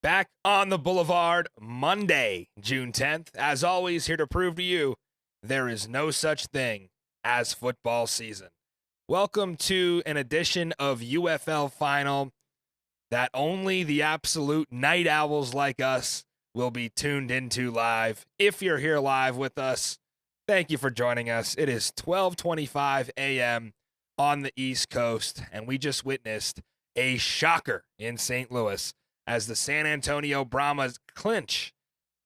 Back on the Boulevard, Monday, June 10th. As always, here to prove to you there is no such thing as football season. Welcome to an edition of UFL Final that only the absolute night owls like us will be tuned into live. If you're here live with us, thank you for joining us. It is 12:25 a.m. on the East Coast, and we just witnessed a shocker in St. Louis as the San Antonio Brahmas clinch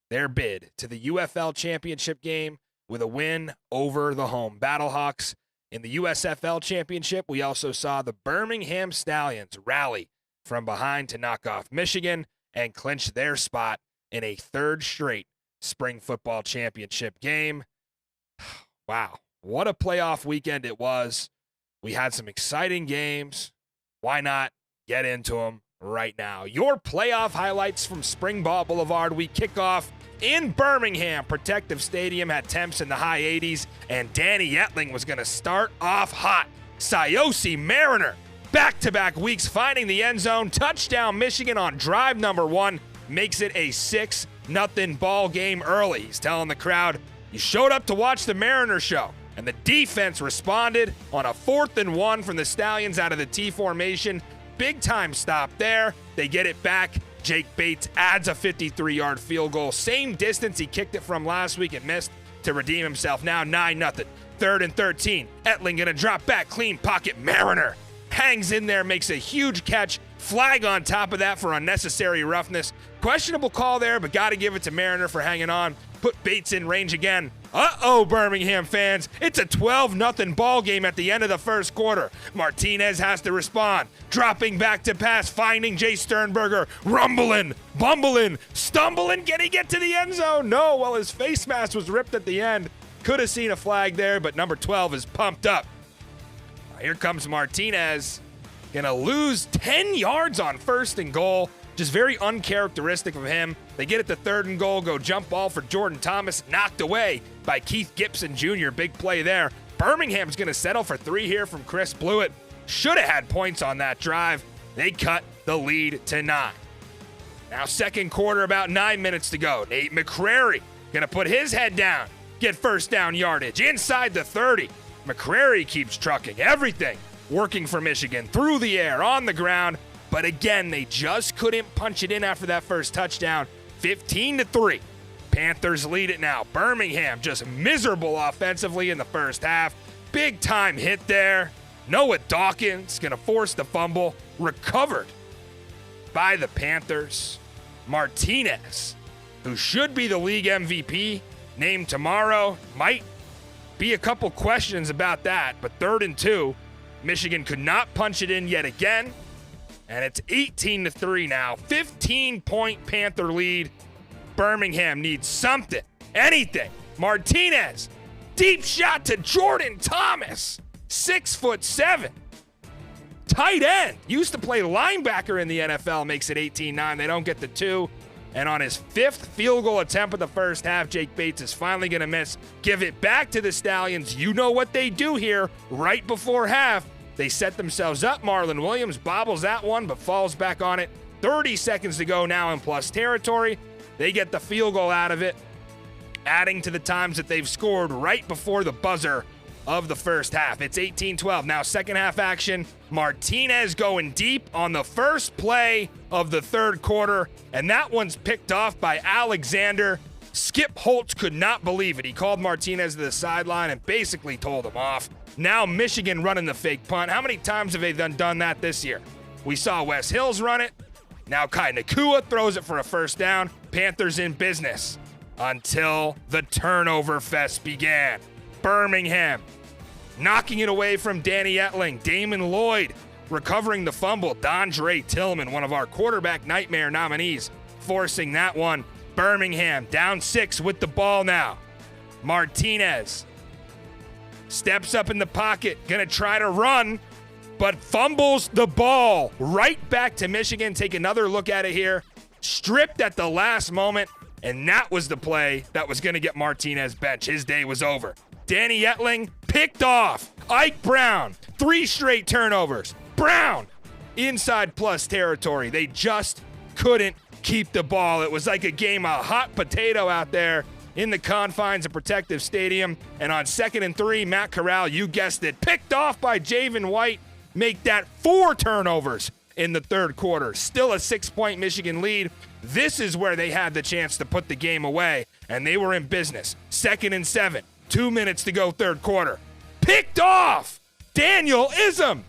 their bid to the UFL Championship game with a win over the home Battlehawks. In the USFL Championship, we also saw the Birmingham Stallions rally from behind to knock off Michigan and clinch their spot in a third straight spring football championship game. Wow, what a playoff weekend it was. We had some exciting games. Why not get into them right now? Your playoff highlights from Springball Boulevard. We kick off in Birmingham. Protective Stadium had temps in the high 80s, and Danny Etling was going to start off hot. Sayosi Mariner, back-to-back weeks finding the end zone. Touchdown Michigan on drive number 1. Makes it a 6-0 ball game early. He's telling the crowd, you showed up to watch the Mariner show. And the defense responded on a 4th and 1 from the Stallions out of the T formation. Big time stop there. They get it back. Jake Bates adds a 53-yard field goal. Same distance he kicked it from last week and missed to redeem himself. Now 9-0. 3rd and 13. Etling gonna drop back. Clean pocket. Mariner hangs in there, makes a huge catch. Flag on top of that for unnecessary roughness. Questionable call there, but got to give it to Mariner for hanging on. Put Bates in range again. Uh-oh, Birmingham fans. It's a 12-0 ball game at the end of the first quarter. Martinez has to respond. Dropping back to pass, finding Jay Sternberger. Rumbling, bumbling, stumbling. Can he get to the end zone? No, well, his face mask was ripped at the end. Could have seen a flag there, but number 12 is pumped up. Here comes Martinez. Gonna lose 10 yards on 1st and goal. Just very uncharacteristic of him. They get it to 3rd and goal, go jump ball for Jordan Thomas, knocked away by Keith Gibson Jr. Big play there. Birmingham's going to settle for 3 here from Chris Blewett. Should have had points on that drive. They cut the lead to 9. Now second quarter, about 9 minutes to go. Nate McCrary going to put his head down, get first down yardage inside the 30. McCrary keeps trucking everything, working for Michigan through the air, on the ground. But again, they just couldn't punch it in after that first touchdown. 15-3. Panthers lead it now. Birmingham just miserable offensively in the first half. Big time hit there. Noah Dawkins going to force the fumble. Recovered by the Panthers. Martinez, who should be the league MVP, named tomorrow. Might be a couple questions about that, but 3rd and 2. Michigan could not punch it in yet again. And it's 18-3 now. 15-point Panther lead. Birmingham needs something, anything. Martinez, deep shot to Jordan Thomas, 6'7". Tight end, used to play linebacker in the NFL, makes it 18-9. They don't get the 2. And on his 5th field goal attempt of the first half, Jake Bates is finally going to miss. Give it back to the Stallions. You know what they do here right before half. They set themselves up. Marlon Williams bobbles that one, but falls back on it. 30 seconds to go now in plus territory. They get the field goal out of it, adding to the times that they've scored right before the buzzer of the first half. It's 18-12. Now second half action. Martinez going deep on the first play of the third quarter, and that one's picked off by Alexander. Skip Holtz could not believe it. He called Martinez to the sideline and basically told him off. Now Michigan running the fake punt. How many times have they done that this year? We saw Wes Hills run it. Now Kai Nakua throws it for a first down. Panthers in business until the turnover fest began. Birmingham knocking it away from Danny Etling. Damon Lloyd recovering the fumble. Dondre Tillman, one of our quarterback nightmare nominees, forcing that one. Birmingham down 6 with the ball now. Martinez steps up in the pocket, gonna try to run, but fumbles the ball right back to Michigan. Take another look at it here. Stripped at the last moment, and that was the play that was gonna get Martinez benched. His day was over. Danny Etling picked off. Ike Brown, 3 straight turnovers. Brown inside plus territory. They just couldn't keep the ball. It was like a game of hot potato out there in the confines of Protective Stadium. And on 2nd and 3, Matt Corral, you guessed it, picked off by Javen White, make that 4 turnovers in the third quarter. Still a 6-point Michigan lead. This is where they had the chance to put the game away, and they were in business. 2nd and 7, 2 minutes to go third quarter. Picked off Daniel Ism.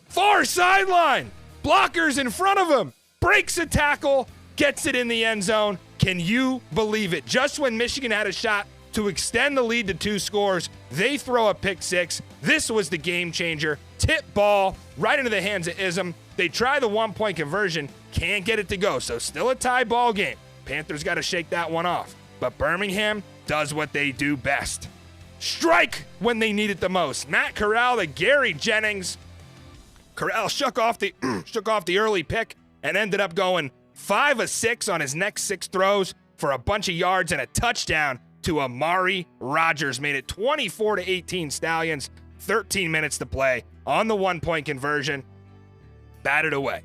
Far sideline. Blockers in front of him. Breaks a tackle, gets it in the end zone. Can you believe it? Just when Michigan had a shot to extend the lead to 2 scores, they throw a pick 6. This was the game changer. Tip ball right into the hands of Ism. They try the 1-point conversion, can't get it to go, so still a tie ball game. Panthers got to shake that one off. But Birmingham does what they do best. Strike when they need it the most. Matt Corral to Gary Jennings. Corral shook off the early pick and ended up going 5 of 6 on his next 6 throws for a bunch of yards and a touchdown to Amari Rogers. Made it 24-18 Stallions. 13 minutes to play on the 1-point conversion. Batted away.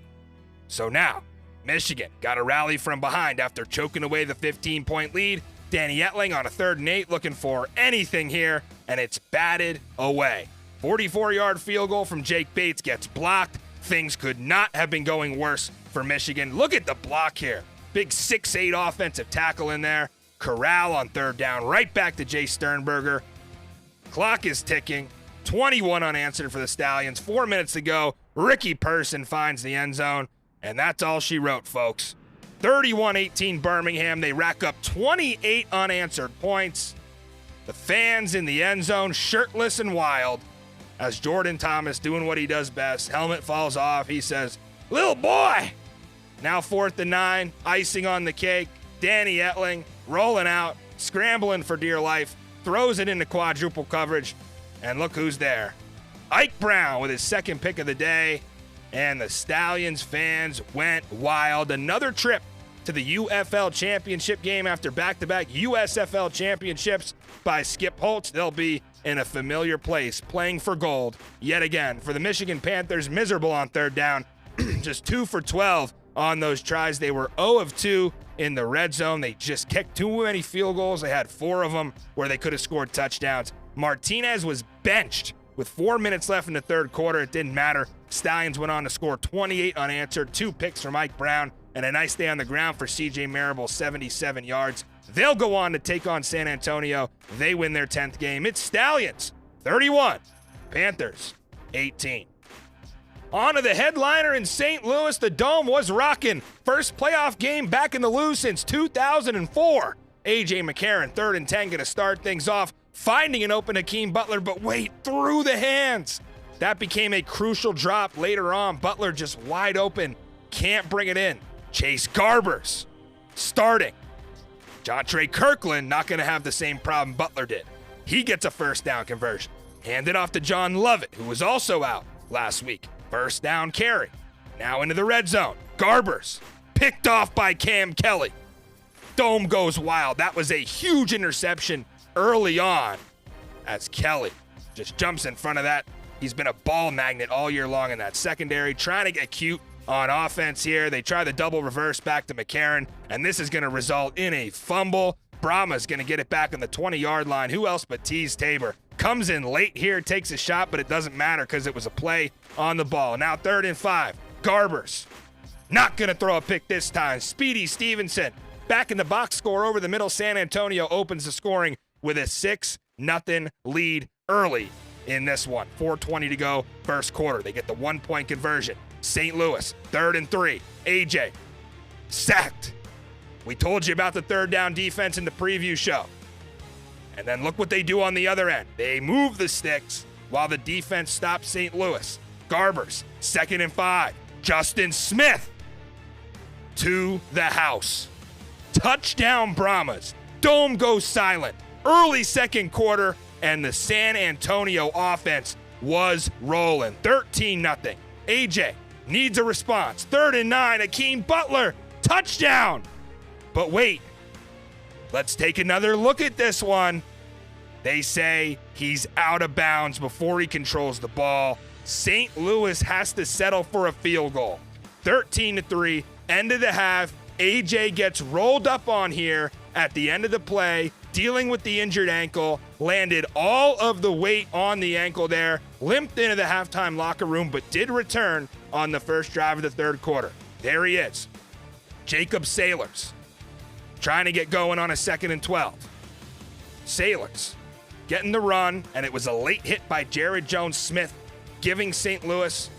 So now, Michigan got a rally from behind after choking away the 15-point lead. Danny Etling on a 3rd and 8 looking for anything here, and it's batted away. 44-yard field goal from Jake Bates gets blocked. Things could not have been going worse for Michigan. Look at the block here. Big 6'8 offensive tackle in there. Corral on 3rd down, right back to Jay Sternberger. Clock is ticking. 21 unanswered for the Stallions. 4 minutes to go. Ricky Person finds the end zone, and that's all she wrote, folks. 31-18 Birmingham. They rack up 28 unanswered points. The fans in the end zone, shirtless and wild, as Jordan Thomas doing what he does best. Helmet falls off. He says, "Little boy." Now 4th and 9, icing on the cake. Danny Etling rolling out, scrambling for dear life, throws it into quadruple coverage, and look who's there. Ike Brown with his 2nd pick of the day, and the Stallions fans went wild. Another trip to the UFL Championship game after back-to-back USFL Championships by Skip Holtz. They'll be in a familiar place, playing for gold yet again. For the Michigan Panthers, miserable on 3rd down, just 2 for 12 on those tries. They were 0 of 2 in the red zone. They just kicked too many field goals. They had 4 of them where they could have scored touchdowns. Martinez was benched with 4 minutes left in the third quarter. It didn't matter. Stallions went on to score 28 unanswered, 2 picks from Mike Brown, and a nice day on the ground for C.J. Marable, 77 yards. They'll go on to take on San Antonio. They win their 10th game. It's Stallions 31, Panthers 18. On to the headliner in St. Louis. The Dome was rocking. First playoff game back in the Lou since 2004. A.J. McCarron, 3rd and 10, going to start things off, finding an open Hakeem Butler, but wait, through the hands. That became a crucial drop later on. Butler just wide open, can't bring it in. Chase Garbers starting. Jontre Kirkland not going to have the same problem Butler did. He gets a 1st down conversion. Handed off to John Lovett, who was also out last week. 1st down carry. Now into the red zone. Garbers picked off by Cam Kelly. Dome goes wild. That was a huge interception early on as Kelly just jumps in front of that. He's been a ball magnet all year long in that secondary, trying to get cute on offense here. They try the double reverse back to McCarron, and this is going to result in a fumble. Brahma's going to get it back on the 20-yard line. Who else but Tease Tabor? Comes in late here, takes a shot, but it doesn't matter because it was a play on the ball. Now 3rd and 5. Garbers not going to throw a pick this time. Speedy Stevenson back in the box score over the middle. San Antonio opens the scoring with a 6-0 lead early in this one. 4:20 to go, first quarter. They get the 1-point conversion. St. Louis, 3rd and 3. AJ sacked. We told you about the 3rd down defense in the preview show. And then look what they do on the other end. They move the sticks while the defense stops St. Louis. Garbers, 2nd and 5. Justin Smith to the house. Touchdown Brahmas. Dome goes silent. Early second quarter, and the San Antonio offense was rolling. 13-0. AJ needs a response. 3rd and 9. Hakeem Butler. Touchdown. But wait. Let's take another look at this one. They say he's out of bounds before he controls the ball. St. Louis has to settle for a field goal. 13-3, end of the half. AJ gets rolled up on here at the end of the play, dealing with the injured ankle, landed all of the weight on the ankle there, limped into the halftime locker room, but did return on the first drive of the third quarter. There he is. Jacob Sailors trying to get going on a 2nd and 12. Sailors getting the run, and it was a late hit by Jared Jones-Smith, giving St. Louis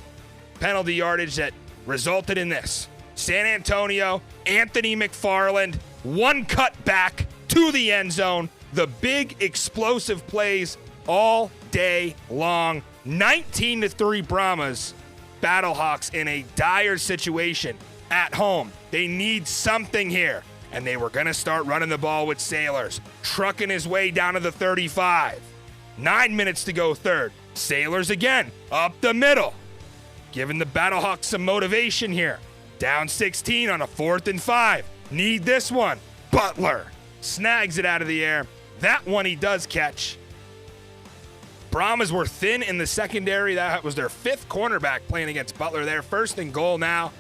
penalty yardage that resulted in this. San Antonio, Anthony McFarland, one cut back to the end zone. The big explosive plays all day long. 19-3 Brahmas. Battlehawks in a dire situation at home. They need something here. And they were going to start running the ball with Sailors, trucking his way down to the 35. 9 minutes to go third. Sailors again, up the middle. Giving the Battlehawks some motivation here. Down 16 on a 4th and 5. Need this one. Butler snags it out of the air. That one he does catch. Brahmas were thin in the secondary. That was their 5th cornerback playing against Butler there. 1st and goal now.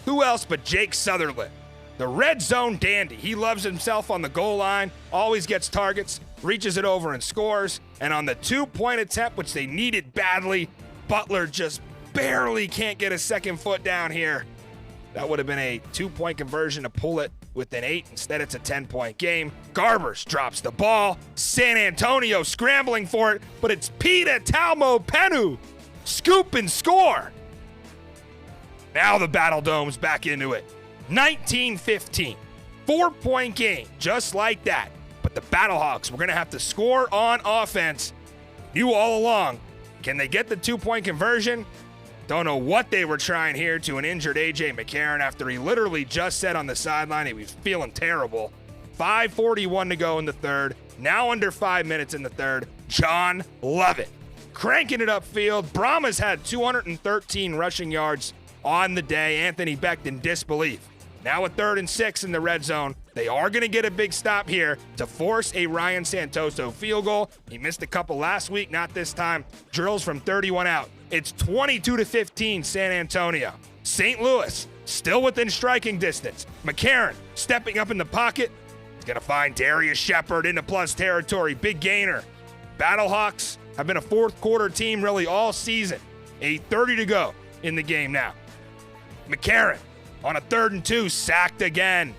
Who else but Jake Sutherland? The red zone dandy. He loves himself on the goal line, always gets targets, reaches it over and scores. And on the 2-point attempt, which they needed badly, Butler just barely can't get a second foot down here. That would have been a 2-point conversion to pull it within 8. Instead, it's a 10-point game. Garbers drops the ball. San Antonio scrambling for it, but it's Pita Talmo-Penu. Scoop and score. Now the Battle Dome's back into it. 19-15. 4-point game, just like that. But the Battlehawks were going to have to score on offense. Knew all along. Can they get the 2-point conversion? Don't know what they were trying here to an injured A.J. McCarron after he literally just said on the sideline he was feeling terrible. 5:41 to go in the third. Now under 5 minutes in the third. John Lovett cranking it upfield. Brahmas had 213 rushing yards on the day. Anthony Becht in disbelief. Now a 3rd and 6 in the red zone. They are going to get a big stop here to force a Ryan Santoso field goal. He missed a couple last week, not this time. Drills from 31 out. It's 22-15 San Antonio. St. Louis still within striking distance. McCarron stepping up in the pocket. He's going to find Darius Shepard into plus territory. Big gainer. Battlehawks have been a 4th quarter team really all season. 8:30 to go in the game now. McCarron on a 3rd and 2, sacked again.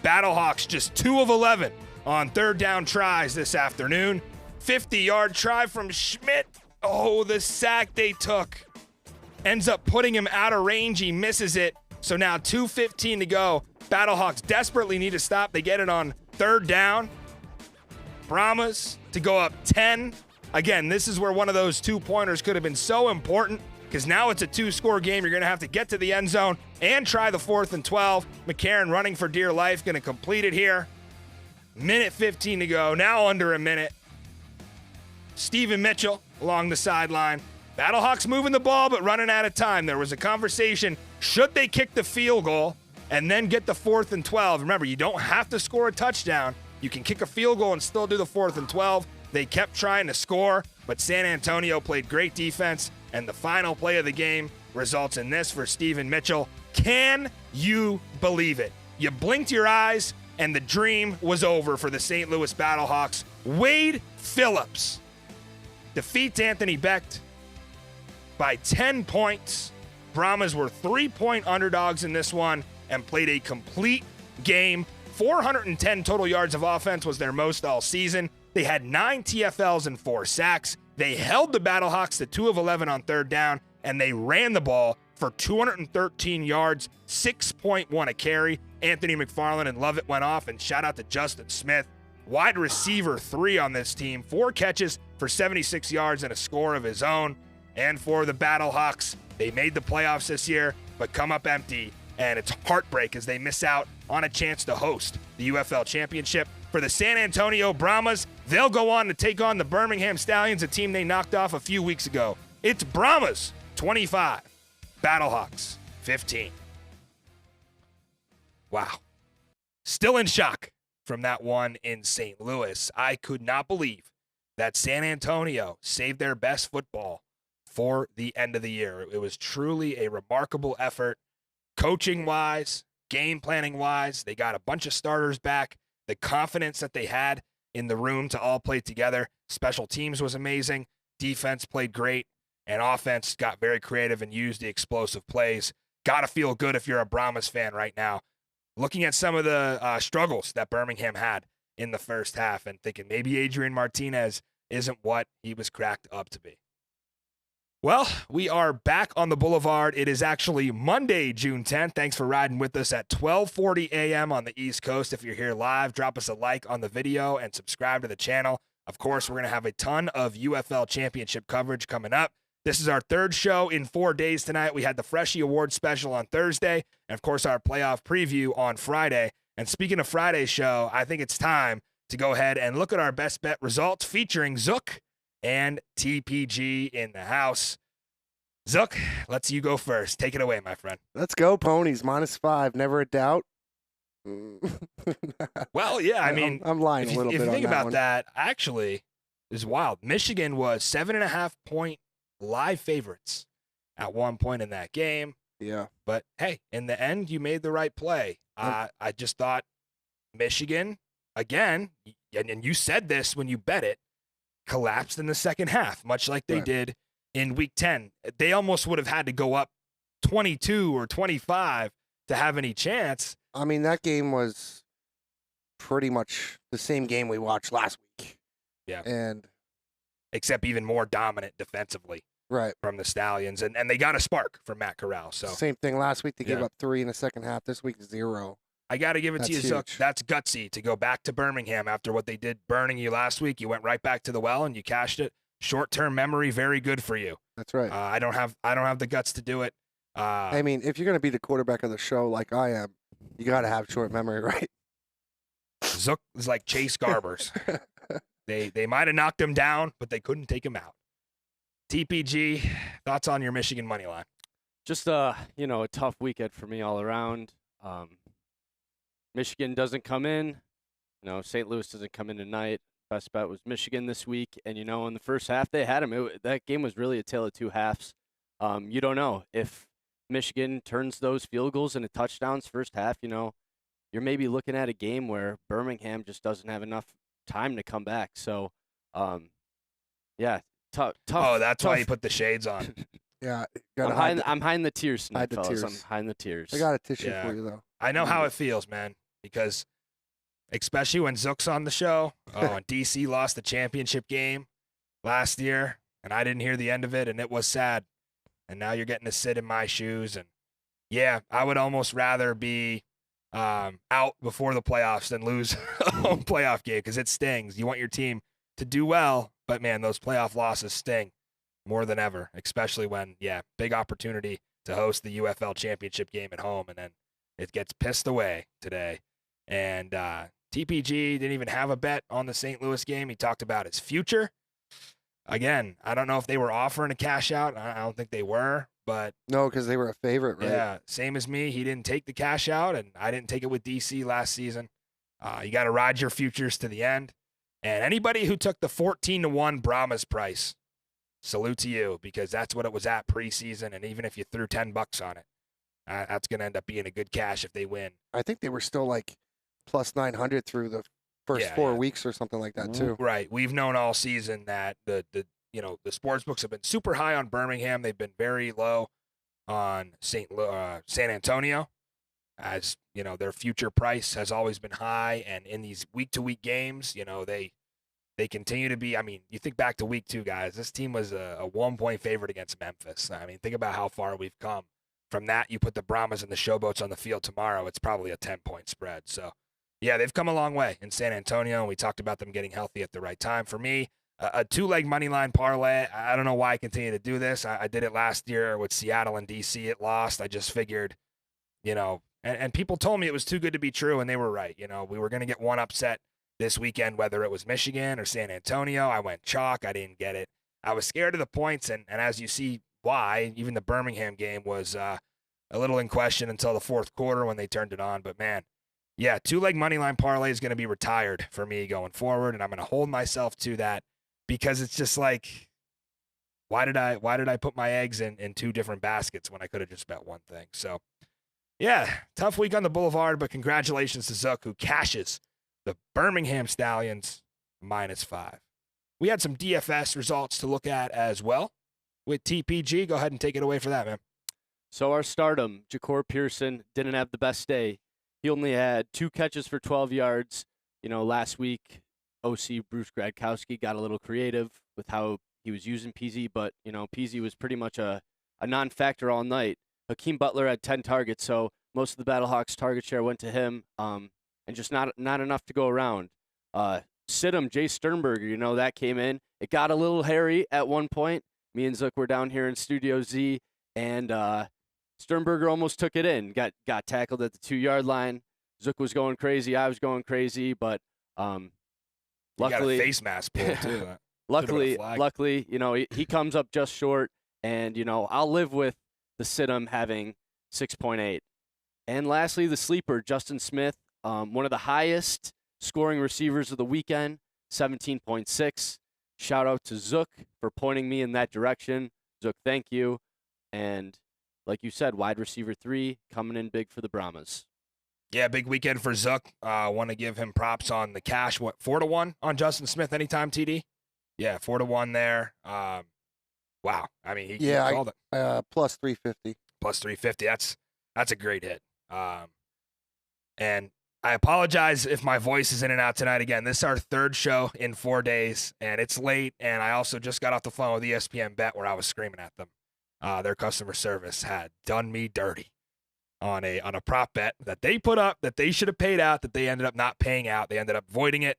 Battlehawks just 2 of 11 on 3rd down tries this afternoon. 50-yard try from Schmidt. Oh, the sack they took ends up putting him out of range. He misses it. So now 2:15 to go. Battlehawks desperately need to stop. They get it on 3rd down. Brahmas to go up 10. Again, this is where one of those 2-pointers could have been so important because now it's a 2-score game. You're going to have to get to the end zone and try the 4th and 12. McCarron running for dear life, going to complete it here. Minute 15 to go. Now under a minute. Stephen Mitchell along the sideline. Battlehawks moving the ball, but running out of time. There was a conversation. Should they kick the field goal and then get the 4th and 12? Remember, you don't have to score a touchdown. You can kick a field goal and still do the 4th and 12. They kept trying to score, but San Antonio played great defense, and the final play of the game results in this for Stephen Mitchell. Can you believe it? You blinked your eyes, and the dream was over for the St. Louis Battlehawks. Wade Phillips defeats Anthony Becht by 10 points. Brahmas were 3-point underdogs in this one and played a complete game. 410 total yards of offense was their most all season. They had 9 TFLs and 4 sacks. They held the Battlehawks to 2 of 11 on 3rd down, and they ran the ball for 213 yards, 6.1 a carry. Anthony McFarland and Lovett went off, and shout out to Justin Smith. Wide receiver 3 on this team, 4 catches for 76 yards and a score of his own. And for the Battlehawks, they made the playoffs this year, but come up empty, and it's heartbreak as they miss out on a chance to host the UFL Championship. For the San Antonio Brahmas, they'll go on to take on the Birmingham Stallions, a team they knocked off a few weeks ago. It's Brahmas 25, Battlehawks 15. Wow. Still in shock from that one in St. Louis. I could not believe that San Antonio saved their best football for the end of the year. It was truly a remarkable effort, coaching-wise, game planning wise. They got a bunch of starters back. The confidence that they had in the room to all play together. Special teams was amazing. Defense played great. And offense got very creative and used the explosive plays. Got to feel good if you're a Brahmas fan right now. Looking at some of the struggles that Birmingham had in the first half and thinking maybe Adrian Martinez isn't what he was cracked up to be. Well, we are back on the Boulevard. It is actually Monday, June 10th. Thanks for riding with us at 12:40 a.m. on the East Coast. If you're here live, drop us a like on the video and subscribe to the channel. Of course, we're going to have a ton of UFL Championship coverage coming up. This is our third show in 4 days tonight. We had the Freshie Award special on Thursday, and of course, our playoff preview on Friday. And speaking of Friday's show, I think it's time to go ahead and look at our best bet results featuring Zook and TPG in the house. Zook, let's you go first. Take it away, my friend. Let's go, Ponies. -5. Never a doubt. Well, yeah, I mean, I'm lying a little bit on that. If you think about one. that, actually, is wild. Michigan was 7.5-point live favorites at one point in that game. Yeah. But, hey, in the end, you made the right play. I just thought Michigan, again, and you said this when you bet it, collapsed in the second half, much like they did in Week 10. They almost would have had to go up 22 or 25 to have any chance. I mean, that game was pretty much the same game we watched last week. Yeah. And except even more dominant defensively from the Stallions. And they got a spark from Matt Corral. So same thing last week. They gave up 3 in the second half. This week, 0. I got to give it to you, Zook. That's gutsy to go back to Birmingham after what they did burning you last week. You went right back to the well and you cashed it. Short-term memory, very good for you. That's right. I don't have the guts to do it. I mean, if you're going to be the quarterback of the show like I am, you got to have short memory, right? Zook is like Chase Garbers. They might have knocked him down, but they couldn't take him out. TPG, thoughts on your Michigan money line? Just a tough weekend for me all around. Michigan doesn't come in. St. Louis doesn't come in tonight. Best bet was Michigan this week. And, in the first half, they had him. That game was really a tale of two halves. You don't know. If Michigan turns those field goals into touchdowns first half, you're maybe looking at a game where Birmingham just doesn't have enough time to come back. So, tough. Oh, that's why you put the shades on. Yeah. I'm hiding the tears tonight, hide the fellas. tears. I'm hiding the tears. I got a tissue for you, though. I know how it feels, man, because especially when Zook's on the show. And DC lost the championship game last year, and I didn't hear the end of it, and it was sad. And now you're getting to sit in my shoes. And, yeah, I would almost rather be out before the playoffs than lose a home playoff game because it stings. You want your team to do well, but, man, those playoff losses sting more than ever, especially when, big opportunity to host the UFL Championship game at home, and then it gets pissed away today. And TPG didn't even have a bet on the St. Louis game. He talked about his future. Again, I don't know if they were offering a cash out. I don't think they were, but no, because they were a favorite, right? Yeah, same as me. He didn't take the cash out, and I didn't take it with DC last season. You got to ride your futures to the end. And anybody who took the 14-1 Brahmas price, salute to you, because that's what it was at preseason. And even if you threw $10 on it, that's going to end up being a good cash if they win. I think they were still like plus 900 through the first 4 weeks or something like that too. Right. We've known all season that the sports books have been super high on Birmingham. They've been very low on San Antonio, as their future price has always been high. And in these week-to-week games, they continue to be. I mean, you think back to week 2, guys. This team was a 1-point favorite against Memphis. I mean, think about how far we've come. From that, you put the Brahmas and the Showboats on the field tomorrow, it's probably a 10-point spread. So, yeah, they've come a long way in San Antonio, and we talked about them getting healthy at the right time. For me, a 2-leg money line parlay, I don't know why I continue to do this. I did it last year with Seattle and D.C. It lost. I just figured, and people told me it was too good to be true, and they were right. We were going to get one upset this weekend, whether it was Michigan or San Antonio. I went chalk. I didn't get it. I was scared of the points, and as you see why, even the Birmingham game was a little in question until the fourth quarter when they turned it on. But, man, 2-leg money line parlay is going to be retired for me going forward, and I'm going to hold myself to that because it's just like, why did I put my eggs in 2 different baskets when I could have just bet one thing? So, Yeah, tough week on the Boulevard, but congratulations to Zook, who cashes the Birmingham Stallions -5. We had some DFS results to look at as well with TPG. Go ahead and take it away for that, man. So our stardom, Ja'Cour Pearson, didn't have the best day. He only had 2 catches for 12 yards. Last week, OC Bruce Gradkowski got a little creative with how he was using PZ, but, PZ was pretty much a non-factor all night. Hakeem Butler had 10 targets, so most of the Battlehawks' target share went to him, and just not enough to go around. Sidham, Jay Sternberger, that came in. It got a little hairy at one point. Me and Zook were down here in Studio Z, and Sternberger almost took it in. Got tackled at the 2-yard line. Zook was going crazy. I was going crazy, but luckily, you got a face mask pulled too. luckily, he comes up just short, and I'll live with the Sidham having 6.8. And lastly, the sleeper, Justin Smith, one of the highest scoring receivers of the weekend, 17.6. Shout out to Zook for pointing me in that direction. Zook, thank you. And like you said, wide receiver 3 coming in big for the Brahmas. Yeah, big weekend for Zook. Want to give him props on the cash. 4-1 on Justin Smith anytime, TD? Yeah, 4-1 there. Wow. I mean, he called it. Plus 350. Plus 350. That's a great hit. And I apologize if my voice is in and out tonight again. This is our 3rd show in 4 days, and it's late, and I also just got off the phone with ESPN Bet where I was screaming at them. Their customer service had done me dirty on a prop bet that they put up that they should have paid out, that they ended up not paying out. They ended up voiding it,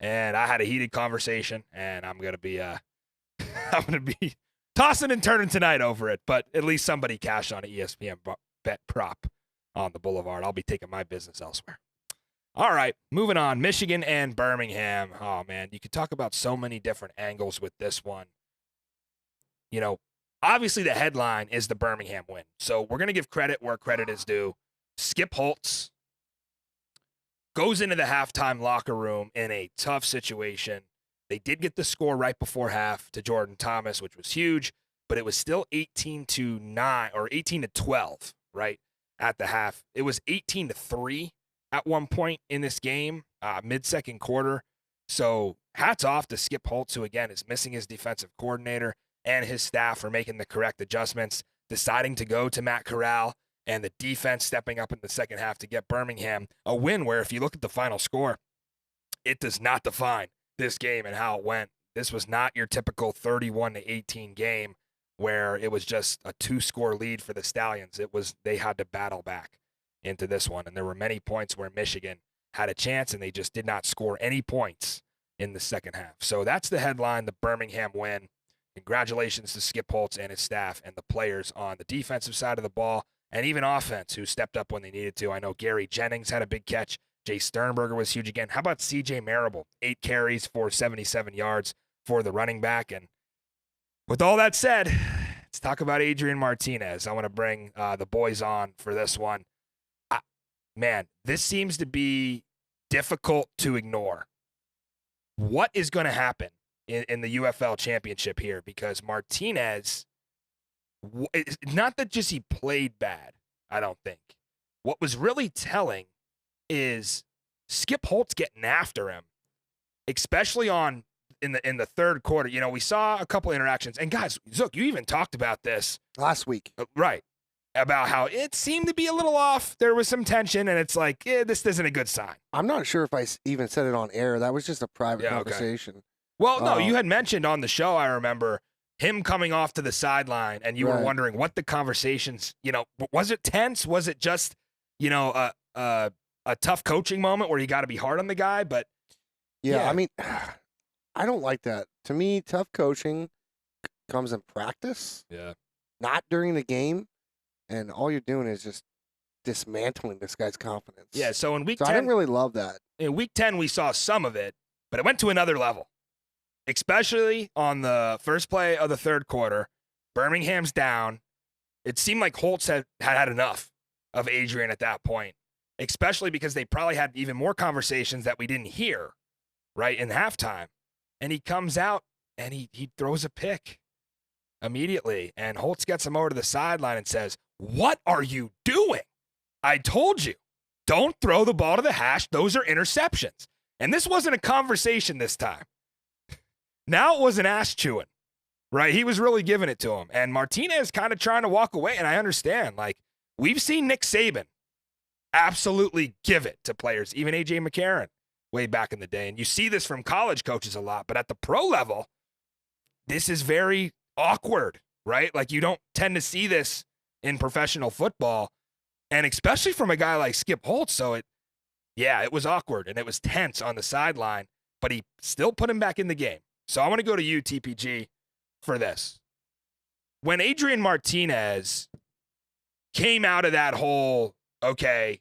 and I had a heated conversation, and I'm gonna be tossing and turning tonight over it. But at least somebody cashed on an ESPN Bet prop on the Boulevard. I'll be taking my business elsewhere. All right, moving on. Michigan and Birmingham. Oh, man, you could talk about so many different angles with this one. Obviously the headline is the Birmingham win. So we're going to give credit where credit is due. Skip Holtz goes into the halftime locker room in a tough situation. They did get the score right before half to Jordan Thomas, which was huge, but it was still 18-9 or 18-12, right, at the half. It was 18-3. At one point in this game, mid-second quarter. So hats off to Skip Holtz, who, again, is missing his defensive coordinator, and his staff for making the correct adjustments, deciding to go to Matt Corral, and the defense stepping up in the second half to get Birmingham a win where, if you look at the final score, it does not define this game and how it went. This was not your typical 31-18 game where it was just a 2-score lead for the Stallions. They had to battle back into this one, and there were many points where Michigan had a chance and they just did not score any points in the second half. So that's the headline, the Birmingham win. Congratulations to Skip Holtz and his staff and the players on the defensive side of the ball and even offense who stepped up when they needed to. I know Gary Jennings had a big catch. Jay Sternberger was huge again. How about CJ Marable? 8 carries for 77 yards for the running back. And with all that said, let's talk about Adrian Martinez. I want to bring the boys on for this one. Man, this seems to be difficult to ignore. What is going to happen in the UFL Championship here? Because Martinez, not that just he played bad, I don't think. What was really telling is Skip Holtz getting after him, especially in the third quarter. We saw a couple interactions. And guys, Zook, you even talked about this last week. Right. About how it seemed to be a little off. There was some tension, and it's like, this isn't a good sign. I'm not sure if I even said it on air. That was just a private conversation. Okay. Well, no, you had mentioned on the show, I remember, him coming off to the sideline, and you were wondering what the conversations, was it tense? Was it just, a tough coaching moment where you got to be hard on the guy? But yeah, I mean, I don't like that. To me, tough coaching comes in practice. Yeah. Not during the game. And all you're doing is just dismantling this guy's confidence. Yeah, so in week 10... I didn't really love that. In week 10, we saw some of it, but it went to another level. Especially on the first play of the third quarter. Birmingham's down. It seemed like Holtz had enough of Adrian at that point. Especially because they probably had even more conversations that we didn't hear, right, in halftime. And he comes out, and he throws a pick immediately. And Holtz gets him over to the sideline and says, "What are you doing?" I told you, don't throw the ball to the hash. Those are interceptions. And this wasn't a conversation this time. Now it was an ass chewing, right? He was really giving it to him. And Martinez kind of trying to walk away. And I understand, like, we've seen Nick Saban absolutely give it to players, even A.J. McCarron way back in the day. And you see this from college coaches a lot. But at the pro level, this is very awkward, right? Like, you don't tend to see this in professional football. And especially from a guy like Skip Holtz. So it was awkward and it was tense on the sideline, but he still put him back in the game. So I want to go to you, TPG, for this. When Adrian Martinez came out of that whole, okay,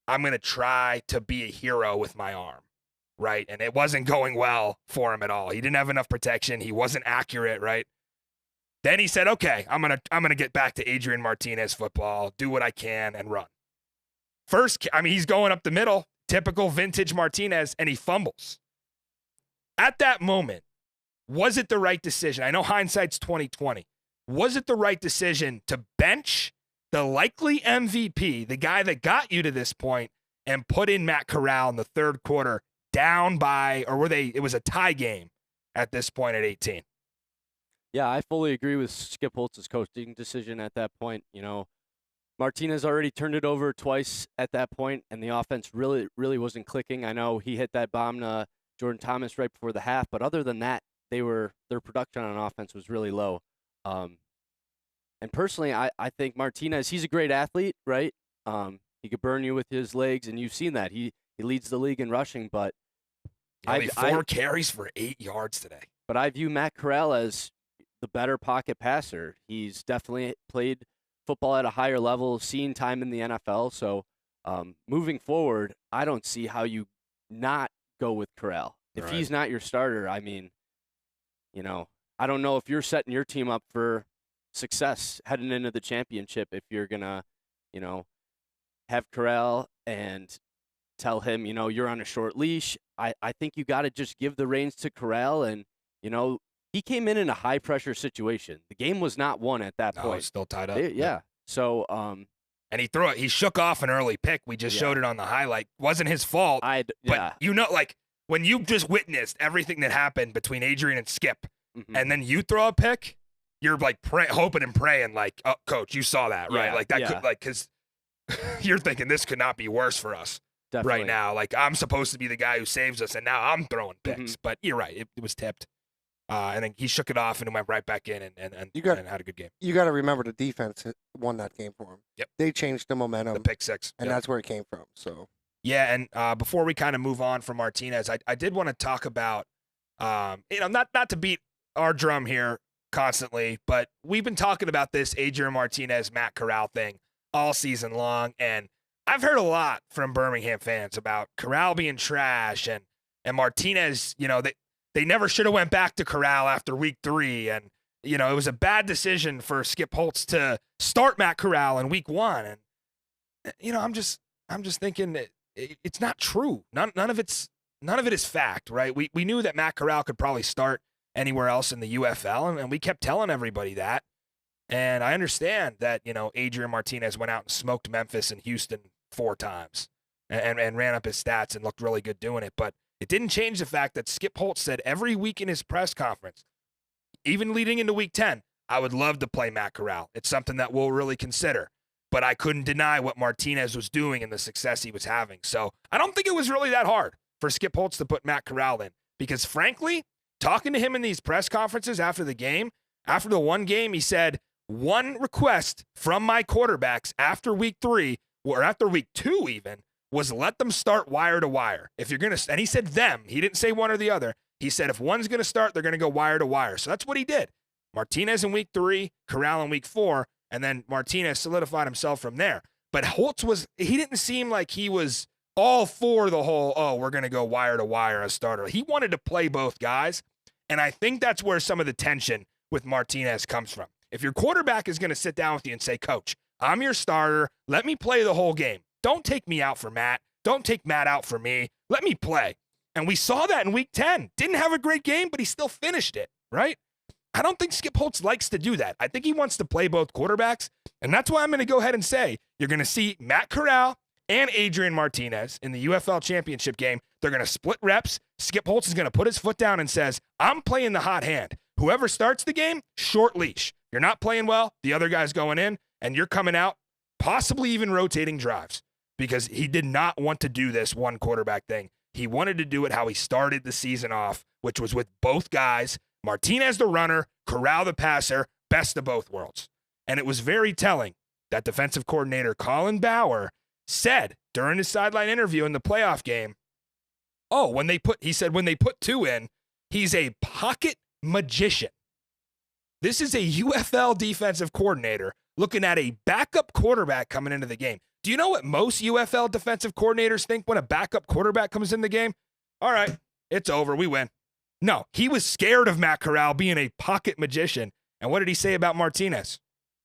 I'm going to try to be a hero with my arm, right? And it wasn't going well for him at all. He didn't have enough protection. He wasn't accurate, right? Then he said, okay, I'm gonna get back to Adrian Martinez football, do what I can, and run. First, he's going up the middle, typical vintage Martinez, and he fumbles. At that moment, was it the right decision? I know hindsight's 20/20. Was it the right decision to bench the likely MVP, the guy that got you to this point, and put in Matt Corral in the third quarter down by, or it was a tie game at this point at 18? Yeah, I fully agree with Skip Holtz's coaching decision at that point. Martinez already turned it over twice at that point, and the offense really, really wasn't clicking. I know he hit that bomb to Jordan Thomas right before the half, but other than that, their production on offense was really low. And personally, I think Martinez, he's a great athlete, right? He could burn you with his legs, and you've seen that. He leads the league in rushing, but only 4 carries for 8 yards today. But I view Matt Corral as the better pocket passer. He's definitely played football at a higher level, seen time in the NFL. So moving forward, I don't see how you not go with Corral. If he's not your starter, I don't know if you're setting your team up for success heading into the championship if you're going to, have Corral and tell him, you're on a short leash. I think you got to just give the reins to Corral and, he came in a high-pressure situation. The game was not won at that point. It's still tied up. Yeah. So, and he threw it. He shook off an early pick. We just showed it on the highlight. Wasn't his fault. But when you just witnessed everything that happened between Adrian and Skip, and then you throw a pick, you're like hoping and praying, like, oh, coach, you saw that, right? Yeah, like that could, because you're thinking this could not be worse for us right now. Like, I'm supposed to be the guy who saves us, and now I'm throwing picks. But you're right. It was tipped. And then he shook it off and went right back in and had a good game. You got to remember the defense won that game for him. Yep. They changed the momentum. The pick six. And that's where it came from. So. Yeah, and before we kind of move on from Martinez, I did want to talk about, not to beat our drum here constantly, but we've been talking about this Adrian Martinez, Matt Corral thing all season long, and I've heard a lot from Birmingham fans about Corral being trash and Martinez, they never should have went back to Corral after week 3. And, it was a bad decision for Skip Holtz to start Matt Corral in week 1. And, I'm just thinking that it's not true. None of it is fact, right? We knew that Matt Corral could probably start anywhere else in the UFL. And we kept telling everybody that. And I understand that, Adrian Martinez went out and smoked Memphis and Houston 4 times and ran up his stats and looked really good doing it. But it didn't change the fact that Skip Holtz said every week in his press conference, even leading into week 10, I would love to play Matt Corral. It's something that we'll really consider. But I couldn't deny what Martinez was doing and the success he was having. So I don't think it was really that hard for Skip Holtz to put Matt Corral in. Because frankly, talking to him in these press conferences after the game, after the one game, he said, one request from my quarterbacks after week 3, or after week 2 even, was let them start wire to wire. If you're going to, and he said them, he didn't say one or the other. He said if one's going to start, they're going to go wire to wire. So that's what he did. Martinez in week 3, Corral in week 4, and then Martinez solidified himself from there. But Holtz he didn't seem like he was all for the whole, we're going to go wire to wire as starter. He wanted to play both guys. And I think that's where some of the tension with Martinez comes from. If your quarterback is going to sit down with you and say, coach, I'm your starter. Let me play the whole game. Don't take me out for Matt. Don't take Matt out for me. Let me play. And we saw that in week 10. Didn't have a great game, but he still finished it, right? I don't think Skip Holtz likes to do that. I think he wants to play both quarterbacks. And that's why I'm going to go ahead and say, You're going to see Matt Corral and Adrian Martinez in the UFL Championship game. They're going to split reps. Skip Holtz is going to put his foot down and says, I'm playing the hot hand. Whoever starts the game, short leash. You're not playing well, the other guy's going in, and you're coming out, possibly even rotating drives, because he did not want to do this one quarterback thing. He wanted to do it how he started the season off, which was with both guys, Martinez the runner, Corral the passer, best of both worlds. And it was very telling that defensive coordinator Colin Bauer said during his sideline interview in the playoff game, he said when they put 2 in, he's a pocket magician. This is a UFL defensive coordinator looking at a backup quarterback coming into the game. Do you know what most UFL defensive coordinators think when a backup quarterback comes in the game? All right, it's over, we win. No, he was scared of Matt Corral being a pocket magician. And what did he say about Martinez?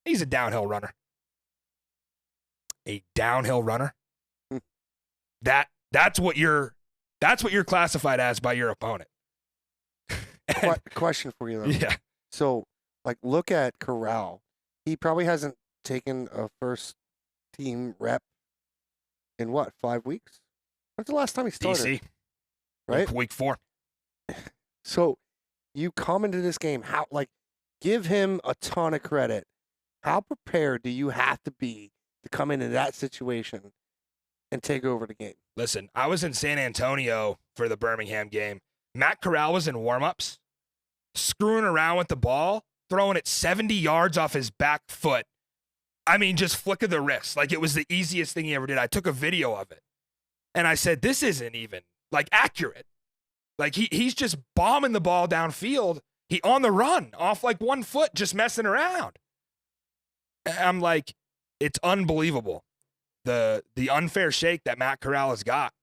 He's a downhill runner. A downhill runner? That's what you're classified as by your opponent. Question for you, though. Yeah. So, look at Corral. He probably hasn't taken a first team rep in 5 weeks? When's the last time he started? DC. Right? Week 4. So, you come into this game, give him a ton of credit. How prepared do you have to be to come into that situation and take over the game? Listen, I was in San Antonio for the Birmingham game. Matt Corral was in warmups, screwing around with the ball, throwing it 70 yards off his back foot. I mean, just flick of the wrist. It was the easiest thing he ever did. I took a video of it. And I said, this isn't even, accurate. He's just bombing the ball downfield. He on the run, off 1 foot, just messing around. I'm like, it's unbelievable. The unfair shake that Matt Corral has got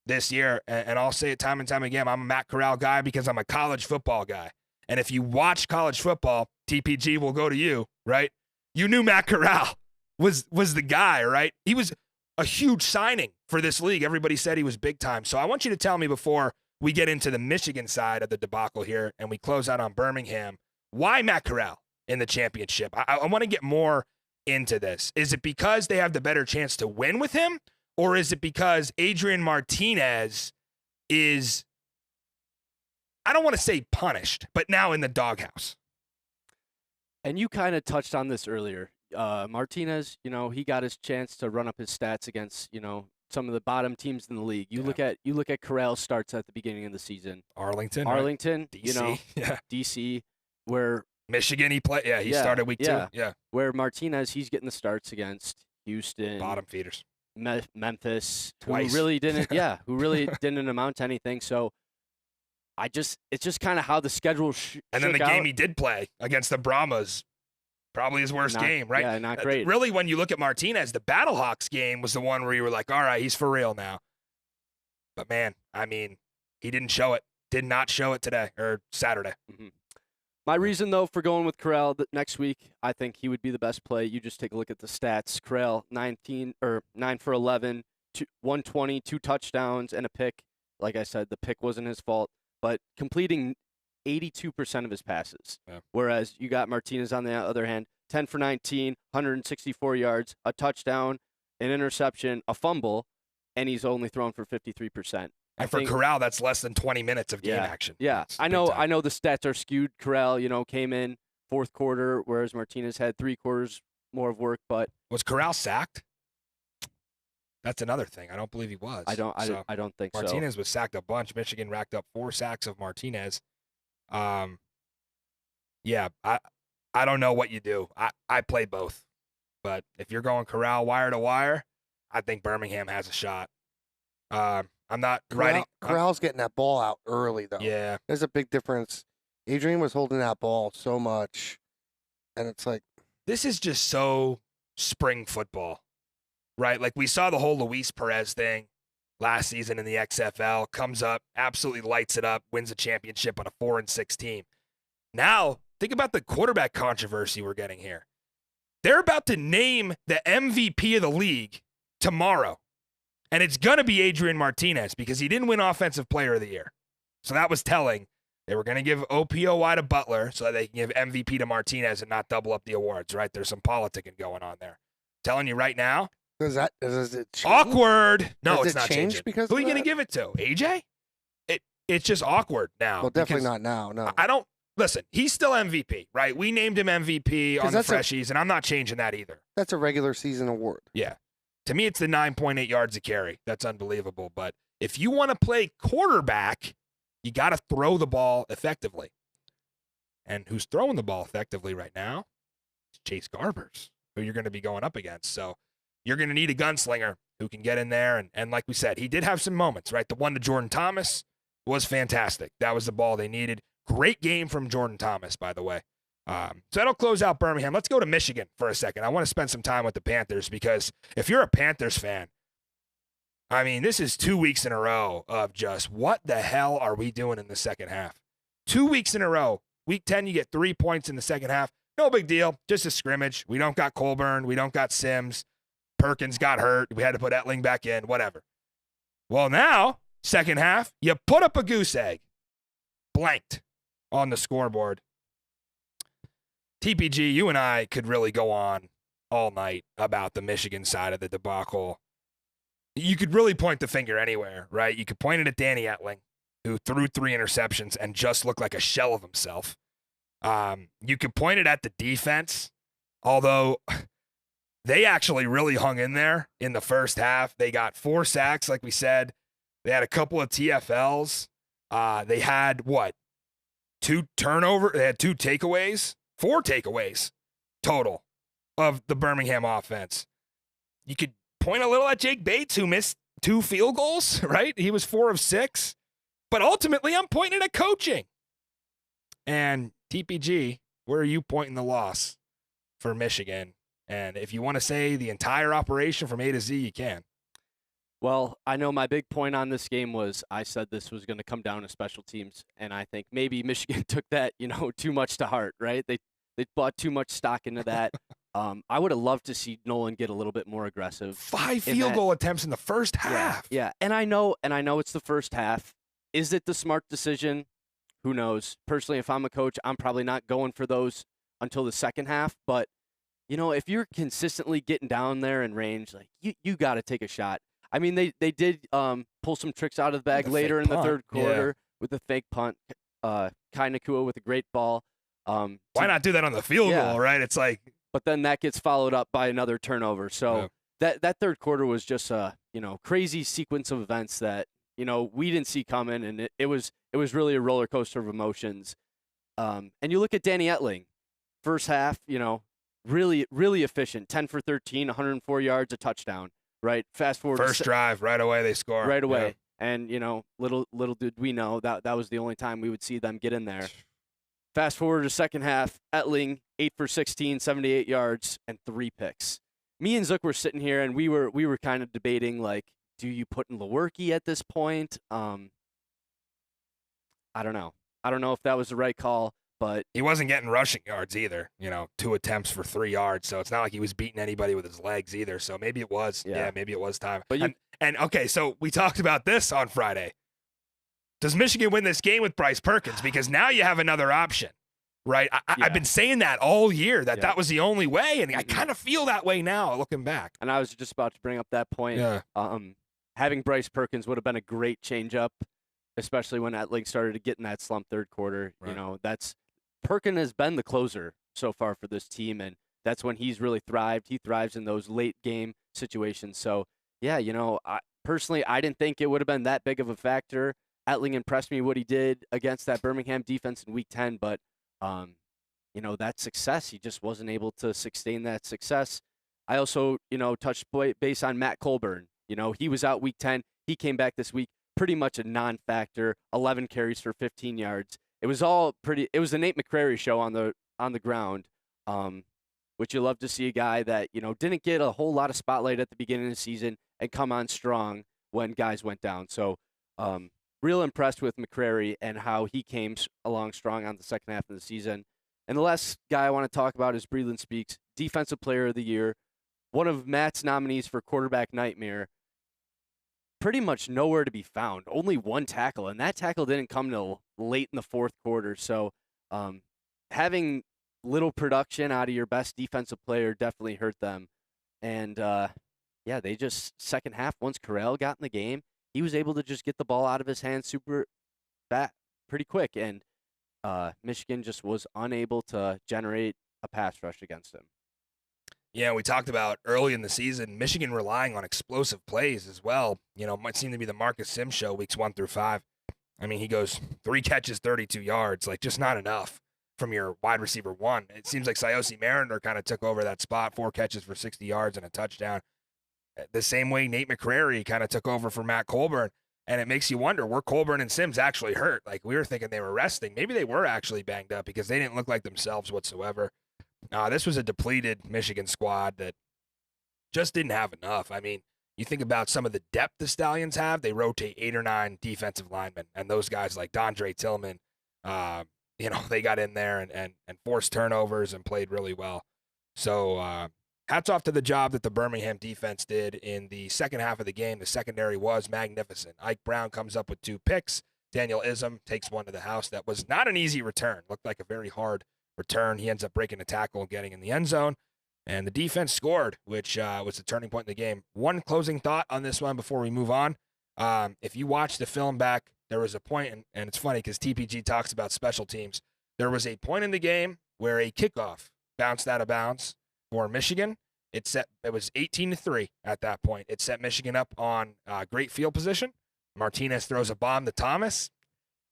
this year, and I'll say it time and time again, I'm a Matt Corral guy because I'm a college football guy. And if you watch college football, TPG will go to you, right? You knew Matt Corral was the guy, right? He was a huge signing for this league. Everybody said he was big time. So I want you to tell me before we get into the Michigan side of the debacle here and we close out on Birmingham, why Matt Corral in the championship? I want to get more into this. Is it because they have the better chance to win with him? Or is it because Adrian Martinez is, I don't want to say punished, but now in the doghouse? And you kind of touched on this earlier. Martinez, he got his chance to run up his stats against, some of the bottom teams in the league. You look at Corral's starts at the beginning of the season. Arlington, DC, yeah. DC, where Michigan he played. Yeah, he started week 2. Yeah. Where Martinez, he's getting the starts against Houston, bottom feeders, Memphis, twice. who really didn't amount to anything. So it's just kind of how the schedule and then the out. game he did play against the Brahmas, probably his worst game, right? Yeah, not great. Really, when you look at Martinez, the Battlehawks game was the one where you were like, all right, he's for real now. But man, I mean, he didn't show it. Did not show it today or Saturday. Mm-hmm. My reason, though, for going with Corral next week, I think he would be the best play. You just take a look at the stats. Corral, 9 for 11, 120, 2 touchdowns, and a pick. Like I said, the pick wasn't his fault, but completing 82% of his passes. Yeah. Whereas you got Martinez on the other hand, 10 for 19, 164 yards, a touchdown, an interception, a fumble, and he's only thrown for 53%. And for Corral, that's less than 20 minutes of game action. Yeah, That's I know the stats are skewed. Corral, came in fourth quarter, whereas Martinez had 3 quarters more of work. But was Corral sacked? That's another thing. I don't believe he was. I don't think so. Martinez was sacked a bunch. Michigan racked up 4 sacks of Martinez. Yeah, I don't know what you do. I play both. But if you're going Corral wire to wire, I think Birmingham has a shot. I'm not writing. Corral's getting that ball out early, though. Yeah. There's a big difference. Adrian was holding that ball so much, and it's like. This is just so spring football, right? We saw the whole Luis Perez thing last season in the XFL, comes up, absolutely lights it up, wins a championship on a 4-6 team. Now, think about the quarterback controversy we're getting here. They're about to name the MVP of the league tomorrow. And it's going to be Adrian Martinez because he didn't win Offensive Player of the Year. So that was telling. They were going to give OPOY to Butler so that they can give MVP to Martinez and not double up the awards, right? There's some politicking going on there. Telling you right now. Does it change? Awkward. No, Does it's it not change changing. because Who of are you going to that? give it to? AJ? It's just awkward now. Well, definitely because not now. No. I don't listen. He's still MVP, right? We named him MVP on the that's Freshies, and I'm not changing that either. That's a regular season award. Yeah. To me, it's the 9.8 yards a carry. That's unbelievable. But if you want to play quarterback, you got to throw the ball effectively. And who's throwing the ball effectively right now? It's Chase Garbers, who you're going to be going up against. So you're going to need a gunslinger who can get in there. And like we said, he did have some moments, right? The one to Jordan Thomas was fantastic. That was the ball they needed. Great game from Jordan Thomas, by the way. So that'll close out Birmingham. Let's go to Michigan for a second. I want to spend some time with the Panthers because if you're a Panthers fan, I mean, this is 2 weeks in a row of just what the hell are we doing in the second half? 2 weeks in a row. Week 10, you get 3 points in the second half. No big deal. Just a scrimmage. We don't got Colburn. We don't got Sims. Perkins got hurt. We had to put Etling back in, whatever. Well, now, second half, you put up a goose egg. Blanked on the scoreboard. TPG, you and I could really go on all night about the Michigan side of the debacle. You could really point the finger anywhere, right? You could point it at Danny Etling, who threw 3 interceptions and just looked like a shell of himself. You could point it at the defense, although they actually really hung in there in the first half. They got 4 sacks, like we said. They had a couple of TFLs. They had, 2 turnovers? They had 2 takeaways? 4 takeaways total of the Birmingham offense. You could point a little at Jake Bates, who missed 2 field goals, right? He was 4 of 6. But ultimately, I'm pointing at coaching. And TPG, where are you pointing the loss for Michigan? And if you want to say the entire operation from A to Z, you can. Well, I know my big point on this game was I said this was going to come down to special teams, and I think maybe Michigan took that, too much to heart, right? They bought too much stock into that. I would have loved to see Nolan get a little bit more aggressive. 5 field goal attempts in the first half. Yeah. And I know it's the first half. Is it the smart decision? Who knows? Personally, if I'm a coach, I'm probably not going for those until the second half. But, if you're consistently getting down there in range, like you got to take a shot. I mean, they did pull some tricks out of the bag later in the third quarter with the fake punt. Kai Nakua with a great ball. Why not do that on the field goal, right? It's like. But then that gets followed up by another turnover. So that third quarter was just a crazy sequence of events that we didn't see coming, and it was really a roller coaster of emotions. And you look at Danny Etling, first half, really, really efficient, 10 for 13, 104 yards, a touchdown, right? Fast forward. First drive, right away they score. Right away. Yeah. And, little did we know that was the only time we would see them get in there. Fast forward to second half, Etling, 8 for 16, 78 yards, and 3 picks. Me and Zook were sitting here, and we were kind of debating, like, do you put in Lewerke at this point? I don't know. I don't know if that was the right call, but he wasn't getting rushing yards either. 2 attempts for 3 yards, so it's not like he was beating anybody with his legs either. So maybe it was. Yeah, maybe it was time. But and okay, so we talked about this on Friday. Does Michigan win this game with Bryce Perkins? Because now you have another option, right? I've been saying that all year, that was the only way, and I kind of feel that way now looking back. And I was just about to bring up that point. Yeah. Having Bryce Perkins would have been a great change-up, especially when Etling started to get in that slump third quarter. Right. Perkins has been the closer so far for this team, and that's when he's really thrived. He thrives in those late-game situations. So, yeah, personally, I didn't think it would have been that big of a factor. Etling impressed me what he did against that Birmingham defense in Week 10, but, that success, he just wasn't able to sustain that success. I also, touched base on Matt Colburn. He was out Week 10. He came back this week, pretty much a non-factor, 11 carries for 15 yards. It was the Nate McCrary show on the ground, which you love to see a guy that, didn't get a whole lot of spotlight at the beginning of the season and come on strong when guys went down. So, real impressed with McCrary and how he came along strong on the second half of the season. And the last guy I want to talk about is Breland Speaks, Defensive Player of the Year, one of Matt's nominees for Quarterback Nightmare. Pretty much nowhere to be found. Only 1 tackle, and that tackle didn't come till late in the fourth quarter. So having little production out of your best defensive player definitely hurt them. And, yeah, they just second half, once Corral got in the game, he was able to just get the ball out of his hands super pretty quick. And Michigan just was unable to generate a pass rush against him. Yeah, we talked about early in the season, Michigan relying on explosive plays as well. Might seem to be the Marcus Sims show weeks 1 through 5. I mean, he goes 3 catches, 32 yards, like just not enough from your wide receiver 1. It seems like Siosi Mariner kind of took over that spot, 4 catches for 60 yards and a touchdown. The same way Nate McCrary kind of took over for Matt Colburn. And it makes you wonder, were Colburn and Sims actually hurt? Like, we were thinking they were resting. Maybe they were actually banged up because they didn't look like themselves whatsoever. This was a depleted Michigan squad that just didn't have enough. I mean, you think about some of the depth the Stallions have, they rotate 8 or 9 defensive linemen. And those guys like Dondre Tillman, they got in there and forced turnovers and played really well. So hats off to the job that the Birmingham defense did in the second half of the game. The secondary was magnificent. Ike Brown comes up with 2 picks. Daniel Ism takes one to the house. That was not an easy return. Looked like a very hard return. He ends up breaking a tackle and getting in the end zone. And the defense scored, which was the turning point in the game. One closing thought on this one before we move on. If you watch the film back, there was a point, and it's funny because TPG talks about special teams. There was a point in the game where a kickoff bounced out of bounds for Michigan. It was 18-3 at that point. It set Michigan up on great field position. Martinez throws a bomb to Thomas.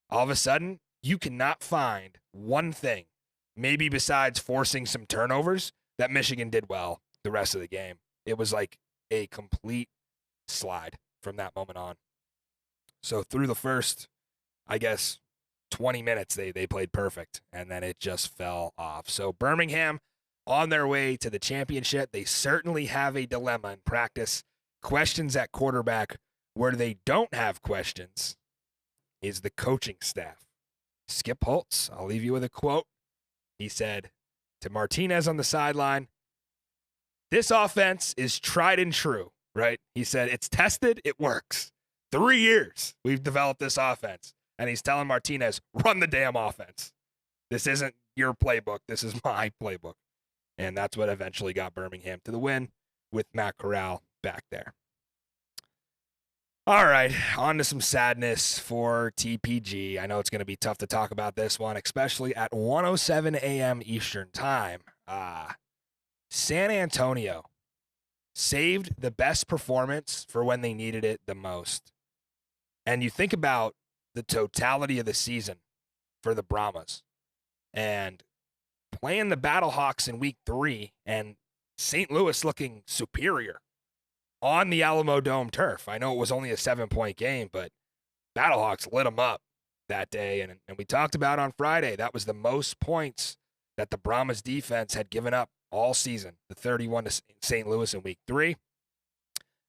All of a sudden, you cannot find one thing, maybe besides forcing some turnovers, that Michigan did well the rest of the game. It was like a complete slide from that moment on. So through the first, 20 minutes, they played perfect, and then it just fell off. So Birmingham, on their way to the championship, they certainly have a dilemma in practice. Questions at quarterback. Where they don't have questions is the coaching staff. Skip Holtz, I'll leave you with a quote. He said to Martinez on the sideline, "This offense is tried and true," right? He said, "It's tested, it works. 3 years we've developed this offense." And he's telling Martinez, "Run the damn offense. This isn't your playbook. This is my playbook." And that's what eventually got Birmingham to the win with Matt Corral back there. All right, on to some sadness for TPG. I know it's going to be tough to talk about this one, especially at 1:07 a.m. Eastern time. San Antonio saved the best performance for when they needed it the most. And you think about the totality of the season for the Brahmas and playing the Battlehawks in week 3 and St. Louis looking superior on the Alamo Dome turf. I know it was only a 7-point game, but Battlehawks lit them up that day. And we talked about on Friday, that was the most points that the Brahmas defense had given up all season, the 31 to St. Louis in week 3.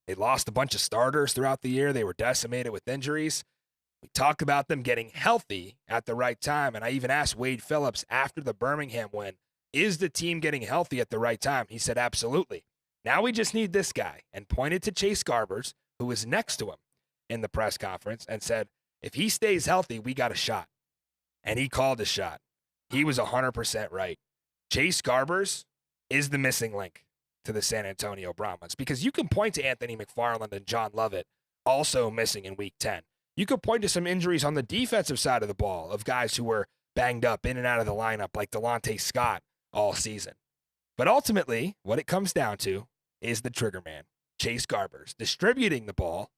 They lost a bunch of starters throughout the year. They were decimated with injuries. We talked about them getting healthy at the right time. And I even asked Wade Phillips after the Birmingham win, is the team getting healthy at the right time? He said, absolutely. Now we just need this guy, and pointed to Chase Garbers, who was next to him in the press conference, and said, if he stays healthy, we got a shot. And he called a shot. He was 100% right. Chase Garbers is the missing link to the San Antonio Brahmas, because you can point to Anthony McFarland and John Lovett also missing in week 10. You could point to some injuries on the defensive side of the ball of guys who were banged up in and out of the lineup like Delonte Scott all season. But ultimately, what it comes down to is the trigger man, Chase Garbers, distributing the ball.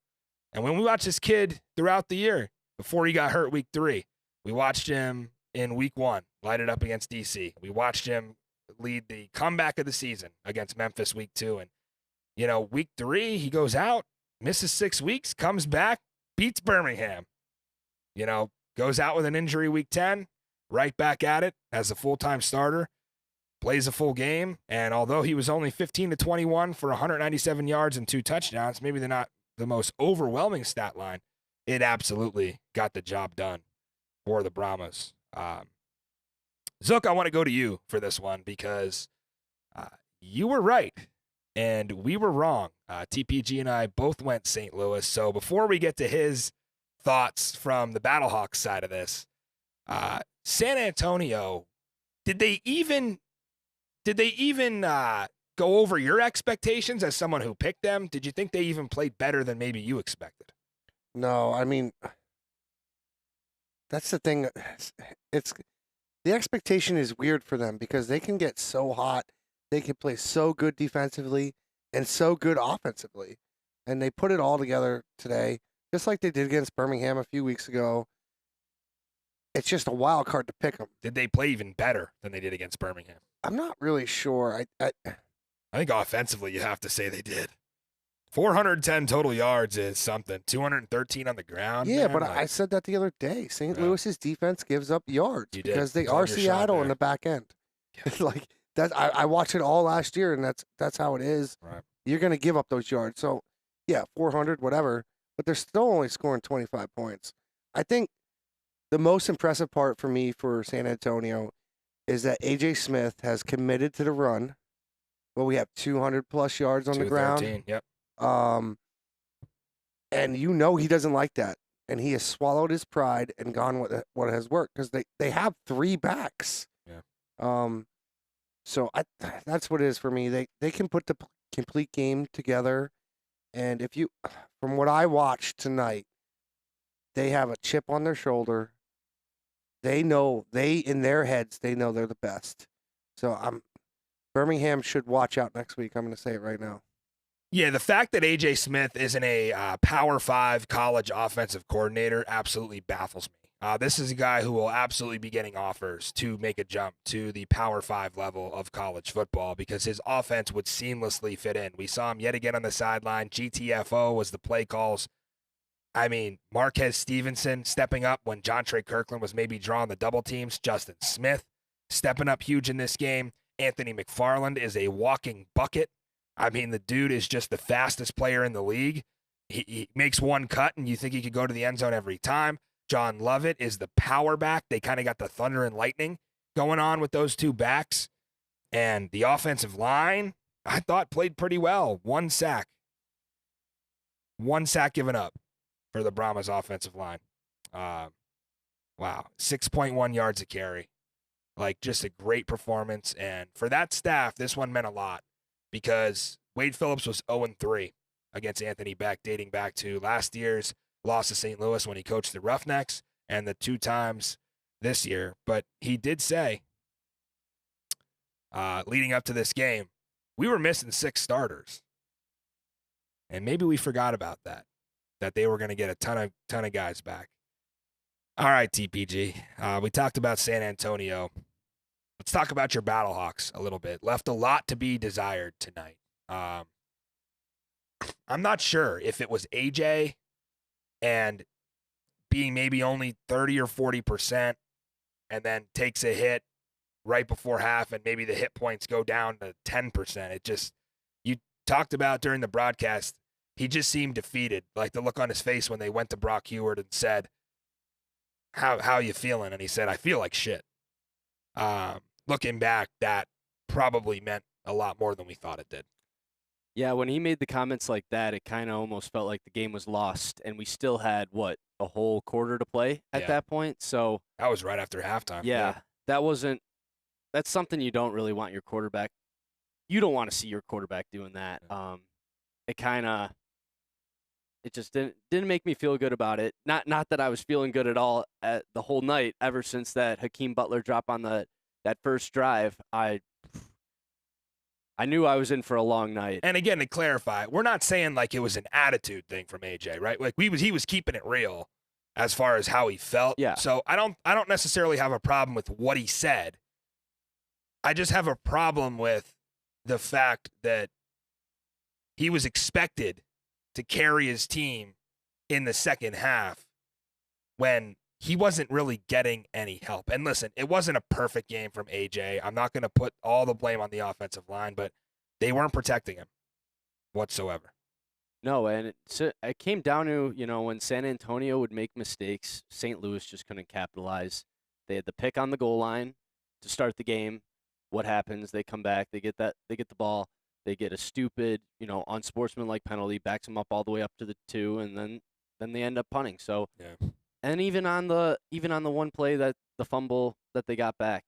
And when we watch this kid throughout the year, before he got hurt week 3, we watched him in week 1, light it up against DC. We watched him lead the comeback of the season against Memphis week 2. And, week 3, he goes out, misses 6 weeks, comes back, beats Birmingham. Goes out with an injury week 10, right back at it as a full-time starter. Plays a full game, and although he was only 15 to 21 for 197 yards and 2 touchdowns, maybe they're not the most overwhelming stat line, it absolutely got the job done for the Brahmas. Zook, I want to go to you for this one because you were right and we were wrong. TPG and I both went St. Louis. So before we get to his thoughts from the Battlehawks side of this, San Antonio, did they even go over your expectations as someone who picked them? Did you think they even played better than maybe you expected? No, I mean, that's the thing. It's the expectation is weird for them because they can get so hot. They can play so good defensively and so good offensively. And they put it all together today, just like they did against Birmingham a few weeks ago. It's just a wild card to pick them. Did they play even better than they did against Birmingham? I'm not really sure. I think offensively you have to say they did. 410 total yards is something. 213 on the ground. Yeah, man. but I said that the other day. St. Yeah. Louis's defense gives up yards You because did. they Called are your shot Seattle in there. the back end. Yeah. Like that, I watched it all last year, and that's how it is. Right. You're going to give up those yards. So, yeah, 400, whatever. But they're still only scoring 25 points. I think the most impressive part for me for San Antonio is that A.J. Smith has committed to the run. Well, we have 200-plus yards on the ground. 213, yep. And you know he doesn't like that. And he has swallowed his pride and gone with what has worked because they have 3 backs. Yeah. So that's what it is for me. They can put the complete game together. And if you, from what I watched tonight, they have a chip on their shoulder. They know, in their heads, they know they're the best. So Birmingham should watch out next week. I'm going to say it right now. Yeah, the fact that A.J. Smith isn't a Power 5 college offensive coordinator absolutely baffles me. This is a guy who will absolutely be getting offers to make a jump to the Power 5 level of college football because his offense would seamlessly fit in. We saw him yet again on the sideline. GTFO was the play calls. I mean, Marquez Stevenson stepping up when Jontre Kirkland was maybe drawing the double teams. Justin Smith stepping up huge in this game. Anthony McFarland is a walking bucket. I mean, the dude is just the fastest player in the league. He makes one cut, and you think he could go to the end zone every time. John Lovett is the power back. They kind of got the thunder and lightning going on with those 2 backs. And the offensive line, I thought, played pretty well. 1 sack. 1 sack given up for the Brahmas offensive line. Wow. 6.1 yards a carry. Like, just a great performance. And for that staff, this one meant a lot. Because Wade Phillips was 0-3 against Anthony Beck, dating back to last year's loss to St. Louis when he coached the Roughnecks and the 2 times this year. But he did say, leading up to this game, we were missing 6 starters. And maybe we forgot about that they were going to get a ton of guys back. All right, TPG. We talked about San Antonio. Let's talk about your Battlehawks a little bit. Left a lot to be desired tonight. I'm not sure if it was AJ and being maybe only 30 or 40% and then takes a hit right before half and maybe the hit points go down to 10%. It just, you talked about during the broadcast, he just seemed defeated. Like the look on his face when they went to Brock Heward and said, how you feeling? And he said, I feel like shit. Looking back, that probably meant a lot more than we thought it did. Yeah, when he made the comments like that, it kind of almost felt like the game was lost, and we still had, a whole quarter to play at that point. So that was right after halftime. Yeah, that's something you don't really want your quarterback. You don't want to see your quarterback doing that. It just didn't make me feel good about it. Not that I was feeling good at all at the whole night ever since that Hakeem Butler drop on that first drive. I knew I was in for a long night. And again, to clarify, we're not saying like it was an attitude thing from AJ, right? Like he was keeping it real as far as how he felt. Yeah. So I don't necessarily have a problem with what he said. I just have a problem with the fact that he was expected to carry his team in the second half when he wasn't really getting any help. And listen, it wasn't a perfect game from AJ. I'm not going to put all the blame on the offensive line, but they weren't protecting him whatsoever. No, and it came down to, when San Antonio would make mistakes, St. Louis just couldn't capitalize. They had the pick on the goal line to start the game. What happens? They come back, they get the ball, they get a stupid, unsportsmanlike penalty, backs them up all the way up to the 2, and then they end up punting. So, yeah. And even on the one play that the fumble that they got back,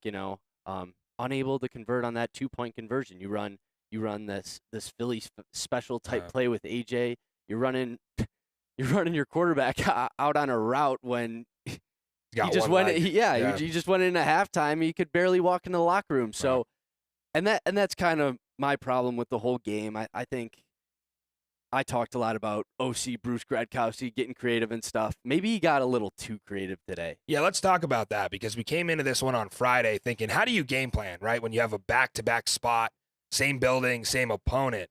unable to convert on that 2-point conversion. You run You run this Philly special type play with AJ. You're running your quarterback out on a route when he just went. He just went in at halftime. He could barely walk into the locker room. So, and that's kind of my problem with the whole game. I think I talked a lot about OC Bruce Gradkowski getting creative and stuff. Maybe he got a little too creative today. Yeah, let's talk about that because we came into this one on Friday thinking, how do you game plan, right? When you have a back-to-back spot, same building, same opponent.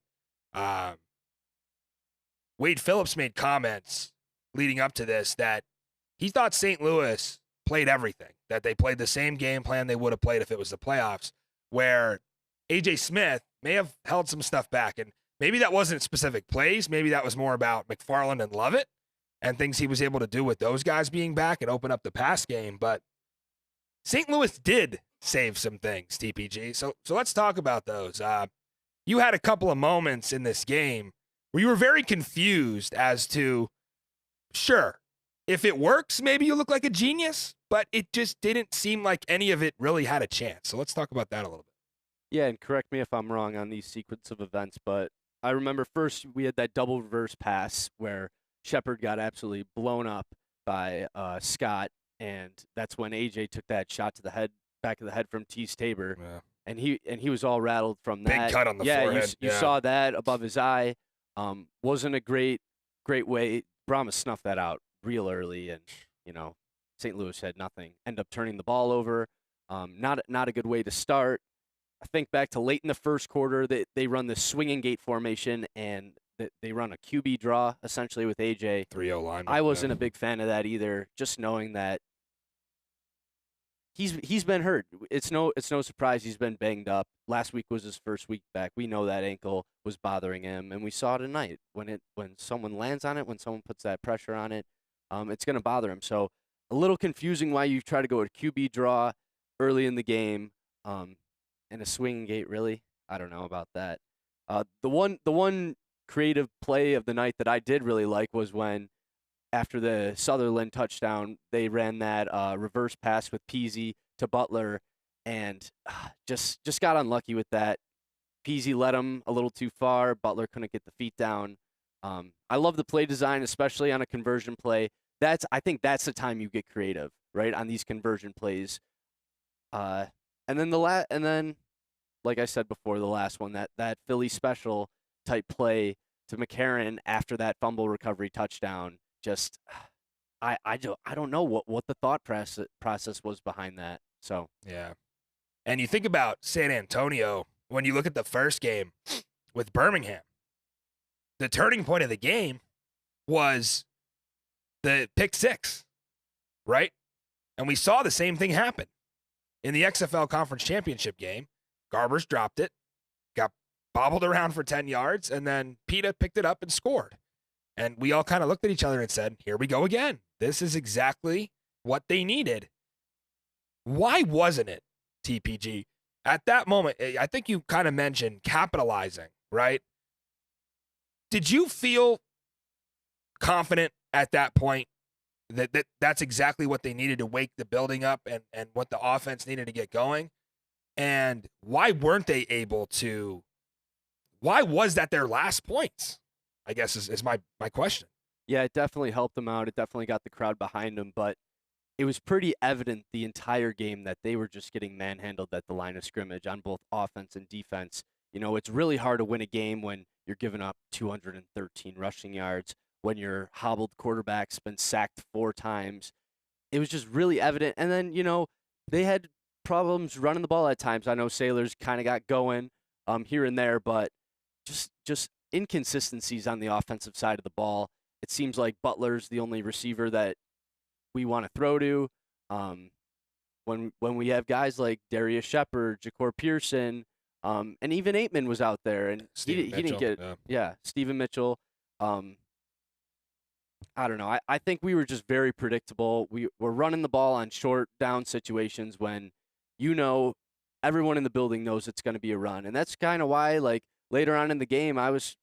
Wade Phillips made comments leading up to this that he thought St. Louis played everything, that they played the same game plan they would have played if it was the playoffs, where A.J. Smith may have held some stuff back. And maybe that wasn't specific plays. Maybe that was more about McFarland and Lovett and things he was able to do with those guys being back and open up the pass game. But St. Louis did save some things, TPG. So let's talk about those. You had a couple of moments in this game where you were very confused as to, sure, if it works, maybe you look like a genius, but it just didn't seem like any of it really had a chance. So let's talk about that a little bit. Yeah, and correct me if I'm wrong on these sequence of events, but I remember first we had that double reverse pass where Shepard got absolutely blown up by Scott, and that's when AJ took that shot to the head, back of the head from Tease Tabor, and he was all rattled from that. Big cut on the forehead. You saw that above his eye. Wasn't a great way. Brahma snuffed that out real early, and St. Louis had nothing. End up turning the ball over. Not a good way to start. I think back to late in the first quarter, they run the swinging gate formation, and they run a QB draw essentially with AJ. 3-0 lineman. I wasn't a big fan of that either. Just knowing that he's been hurt. It's no surprise he's been banged up. Last week was his first week back. We know that ankle was bothering him, and we saw tonight when someone lands on it, when someone puts that pressure on it, it's going to bother him. So a little confusing why you try to go a QB draw early in the game, and a swinging gate. Really, I don't know about that. The one creative play of the night that I did really like was when, after the Sutherland touchdown, they ran that reverse pass with Peasy to Butler, and just got unlucky with that. Peasy led him a little too far. Butler couldn't get the feet down. I love the play design, especially on a conversion play. I think that's the time you get creative, right, on these conversion plays. And then like I said before, the last one, that Philly special type play to McCarron after that fumble recovery touchdown. Just, I don't know what the thought process was behind that. So yeah, and you think about San Antonio when you look at the first game with Birmingham. The turning point of the game was the pick six, right? And we saw the same thing happen in the XFL Conference Championship game. Garbers dropped it, got bobbled around for 10 yards, and then Pita picked it up and scored. And we all kind of looked at each other and said, here we go again. This is exactly what they needed. Why wasn't it, TPG? At that moment, I think you kind of mentioned capitalizing, right? Did you feel confident at that point that that's exactly what they needed to wake the building up and what the offense needed to get going? And why weren't they able to? Why was that their last points? I guess is my question. Yeah, it definitely helped them out. It definitely got the crowd behind them, but it was pretty evident the entire game that they were just getting manhandled at the line of scrimmage on both offense and defense. It's really hard to win a game when you're giving up 213 rushing yards, when your hobbled quarterback's been sacked 4 times. It was just really evident. And then, they had problems running the ball at times. I know Sailors kind of got going here and there, but just inconsistencies on the offensive side of the ball. It seems like Butler's the only receiver that we want to throw to. When we have guys like Darius Shepard, Ja'Cour Pearson, and even Aitman was out there, and he didn't get Stephen Mitchell. I don't know. I think we were just very predictable. We were running the ball on short down situations when everyone in the building knows it's going to be a run, and that's kind of why, like, later on in the game, I was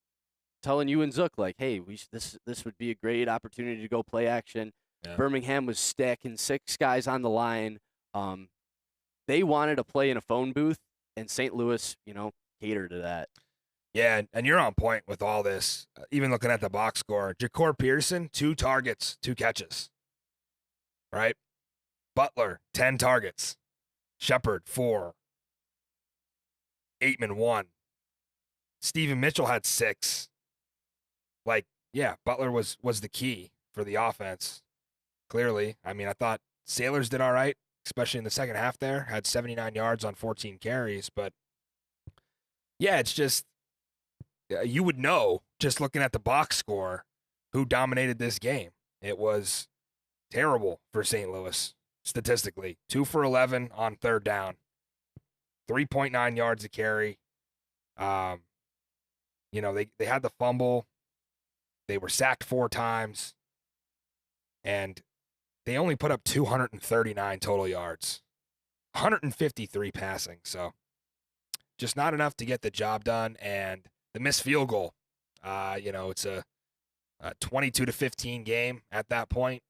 telling you and Zook, like, hey, this would be a great opportunity to go play action. Yeah. Birmingham was stacking 6 guys on the line. They wanted to play in a phone booth, and St. Louis, catered to that. Yeah, and you're on point with all this. Even looking at the box score, Ja'Cour Pearson, 2 targets, 2 catches. Right? Butler, 10 targets. Shepard, 4. Aitman, 1. Steven Mitchell had 6. Like, yeah, Butler was the key for the offense, clearly. I mean, I thought Sailors did all right, especially in the second half there. Had 79 yards on 14 carries. But, yeah, it's just, you would know just looking at the box score who dominated this game. It was terrible for St. Louis, statistically. 2 for 11 on third down. 3.9 yards a carry. You know, they had the fumble. They were sacked 4 times. And they only put up 239 total yards. 153 passing. So just not enough to get the job done. And the missed field goal, you know, it's a 22-15 game at that point.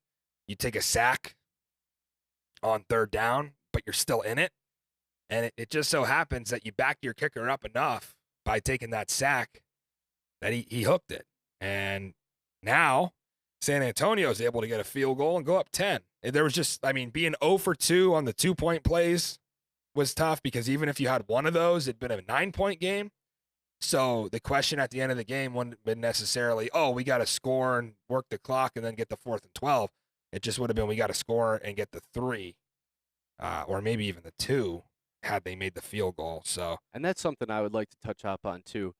You take a sack on third down, but you're still in it. And it just so happens that you back your kicker up enough by taking that sack that he hooked it. And now San Antonio is able to get a field goal and go up 10. There was just, I mean, being 0 for 2 on the 2-point plays was tough because even if you had one of those, it'd been a 9-point game. So the question at the end of the game wouldn't have been necessarily, oh, we got to score and work the clock and then get the 4th and 12. It just would have been we got to score and get the 3, or maybe even the 2 had they made the field goal. So, and that's something I would like to touch up on too.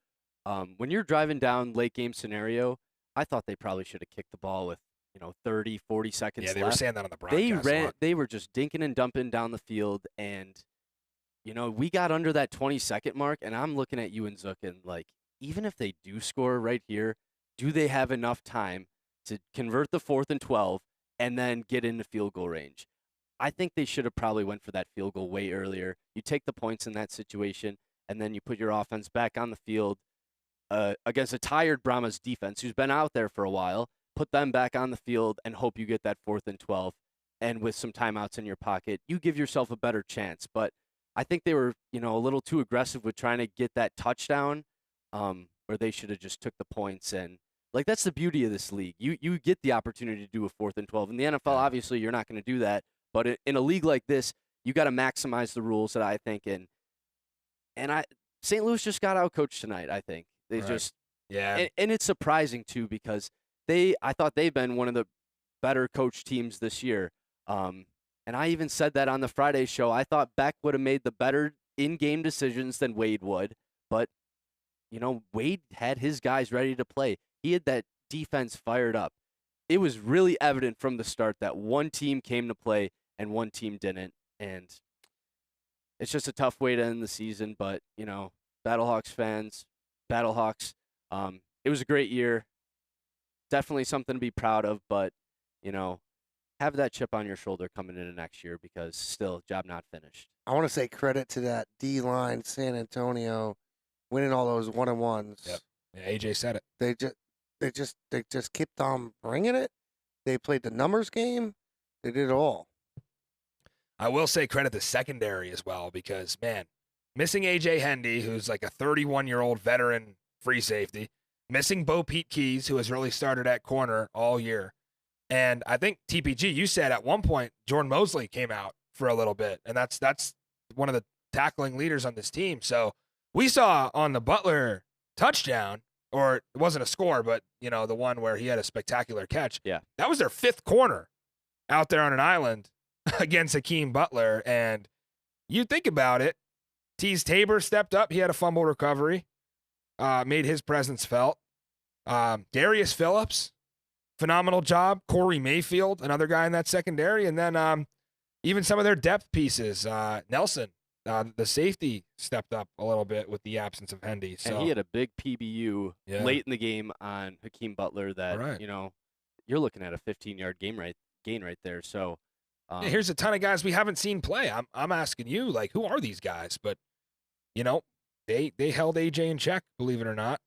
When you're driving down late game scenario, I thought they probably should have kicked the ball with 30, 40 seconds left. Yeah, they were saying that on the broadcast. They were just dinking and dumping down the field, and we got under that 20-second mark, and I'm looking at you and Zook, and like, even if they do score right here, do they have enough time to convert the 4th and 12 and then get into field goal range? I think they should have probably went for that field goal way earlier. You take the points in that situation, and then you put your offense back on the field against a tired Brahmas defense who's been out there for a while. Put them back on the field and hope you get that 4th and 12. And with some timeouts in your pocket, you give yourself a better chance. But I think they were, a little too aggressive with trying to get that touchdown, where they should have just took the points. And like, that's the beauty of this league. You get the opportunity to do a 4th and 12. In the NFL, obviously, you're not going to do that. But in a league like this, you got to maximize the rules that I think. And St. Louis just got outcoached tonight, I think. They just, yeah. And it's surprising too, because I thought they've been one of the better coached teams this year. And I even said that on the Friday show. I thought Beck would have made the better in-game decisions than Wade would. But, Wade had his guys ready to play. He had that defense fired up. It was really evident from the start that one team came to play and one team didn't. And it's just a tough way to end the season. But, Battlehawks fans, Battlehawks, it was a great year. Definitely something to be proud of, but, have that chip on your shoulder coming into next year, because still, job not finished. I want to say credit to that D-line, San Antonio, winning all those 1-on-1s. Yep. Yeah, AJ said it. They just kept on bringing it. They played the numbers game. They did it all. I will say credit the secondary as well, because, man, missing AJ Hendy, who's like a 31-year-old veteran free safety, missing Bo Pete Keys, who has really started at corner all year. And I think, TPG, you said at one point Jordan Mosley came out for a little bit, and that's one of the tackling leaders on this team. So we saw on the Butler touchdown, or it wasn't a score, but, the one where he had a spectacular catch. Yeah. That was their 5th corner out there on an island against Hakeem Butler. And you think about it, Tease Tabor stepped up. He had a fumble recovery, made his presence felt. Darius Phillips, phenomenal job. Corey Mayfield, another guy in that secondary. And then even some of their depth pieces, Nelson, the safety, stepped up a little bit with the absence of Hendy. So. And he had a big PBU late in the game on Hakeem Butler that, you're looking at a 15-yard gain right there. So here's a ton of guys we haven't seen play. I'm asking you, like, who are these guys? But, they held AJ in check, believe it or not.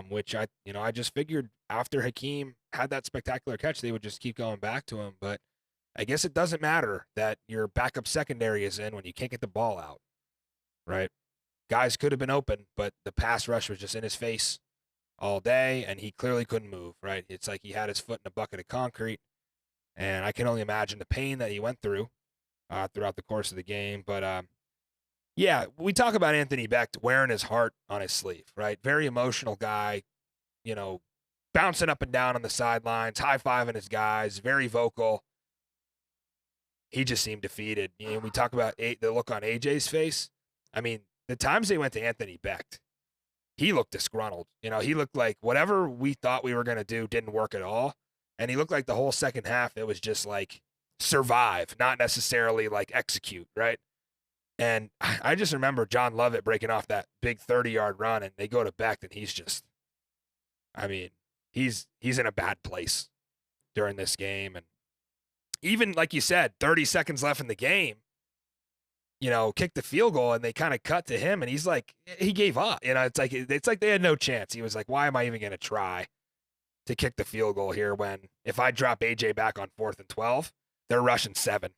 Which I just figured after Hakeem had that spectacular catch, they would just keep going back to him. But I guess it doesn't matter that your backup secondary is in when you can't get the ball out, right? guys could have been open, but the pass rush was just in his face all day, and he clearly couldn't move, right? It's like he had his foot in a bucket of concrete, and I can only imagine the pain that he went through throughout the course of the game. But, yeah, we talk about Anthony Beck wearing his heart on his sleeve, right? Very emotional guy, you know, bouncing up and down on the sidelines, high-fiving his guys, very vocal. He just seemed defeated. You know, we talk about the look on AJ's face. I mean, the times they went to Anthony Beck, he looked disgruntled. You know, he looked like whatever we thought we were going to do didn't work at all. And he looked like the whole second half, it was just like survive, not necessarily like execute, right? And I just remember John Lovett breaking off that big 30-yard run, and they go to Beck, and he's just, I mean, he's in a bad place during this game. And even, like you said, 30 seconds left in the game, you know, kicked the field goal, and they kind of cut to him, and he's like, he gave up. You know, it's like they had no chance. He was like, why am I even going to try to kick the field goal here when if I drop AJ back on 4th and 12, they're rushing 7,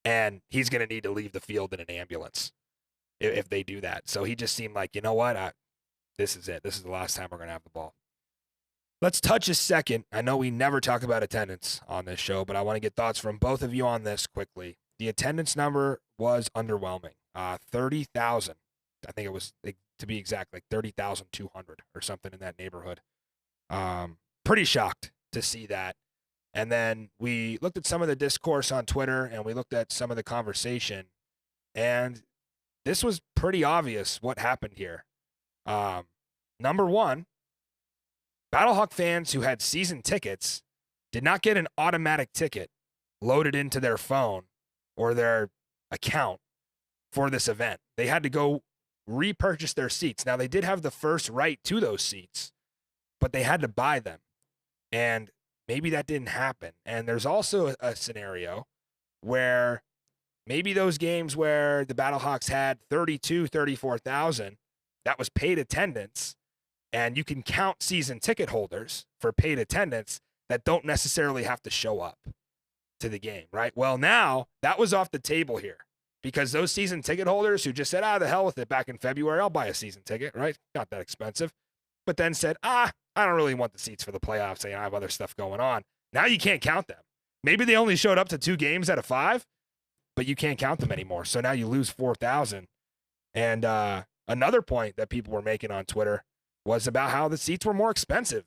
and he's going to need to leave the field in an ambulance if they do that. So he just seemed like, you know what, this is it. This is the last time we're going to have the ball. Let's touch a second. I know we never talk about attendance on this show, but I want to get thoughts from both of you on this quickly. The attendance number was underwhelming. 30,000. I think it was, to be exact, like 30,200 or something in that neighborhood. Pretty shocked to see that. And then we looked at some of the discourse on Twitter, and we looked at some of the conversation, and this was pretty obvious what happened here. Number one, Battlehawk fans who had season tickets did not get an automatic ticket loaded into their phone or their account for this event. They had to go repurchase their seats. Now, they did have the first right to those seats, but they had to buy them. And maybe that didn't happen. And there's also a scenario where maybe those games where the Battlehawks had 34,000, that was paid attendance, and you can count season ticket holders for paid attendance that don't necessarily have to show up to the game, right? Well, now that was off the table here because those season ticket holders who just said, the hell with it back in February, I'll buy a season ticket, right? Not that expensive. But then said, I don't really want the seats for the playoffs. Saying I have other stuff going on. Now you can't count them. Maybe they only showed up to 2 games out of 5, but you can't count them anymore. So now you lose 4,000. And another point that people were making on Twitter was about how the seats were more expensive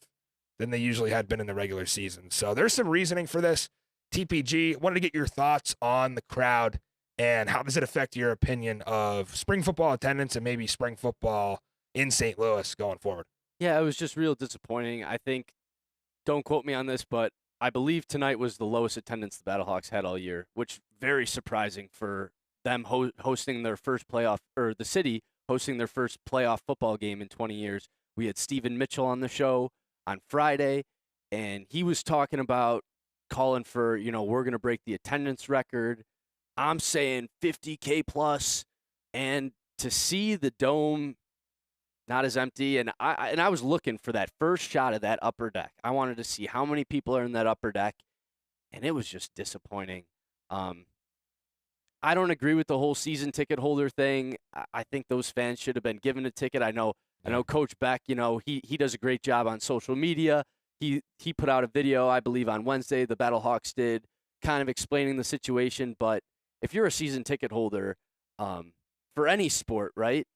than they usually had been in the regular season. So there's some reasoning for this. TPG, wanted to get your thoughts on the crowd and how does it affect your opinion of spring football attendance and maybe spring football in St. Louis going forward? Yeah, it was just real disappointing. I think, don't quote me on this, but I believe tonight was the lowest attendance the Battlehawks had all year, which very surprising for them hosting their first playoff, or the city hosting their first playoff football game in 20 years. We had Stephen Mitchell on the show on Friday, and he was talking about calling for, we're going to break the attendance record. I'm saying 50K plus, and to see the dome not as empty, and I was looking for that first shot of that upper deck. I wanted to see how many people are in that upper deck, and it was just disappointing. I don't agree with the whole season ticket holder thing. I think those fans should have been given a ticket. I know Coach Beck, he does a great job on social media. He put out a video, I believe, on Wednesday, the Battlehawks did, kind of explaining the situation. But if you're a season ticket holder for any sport, right,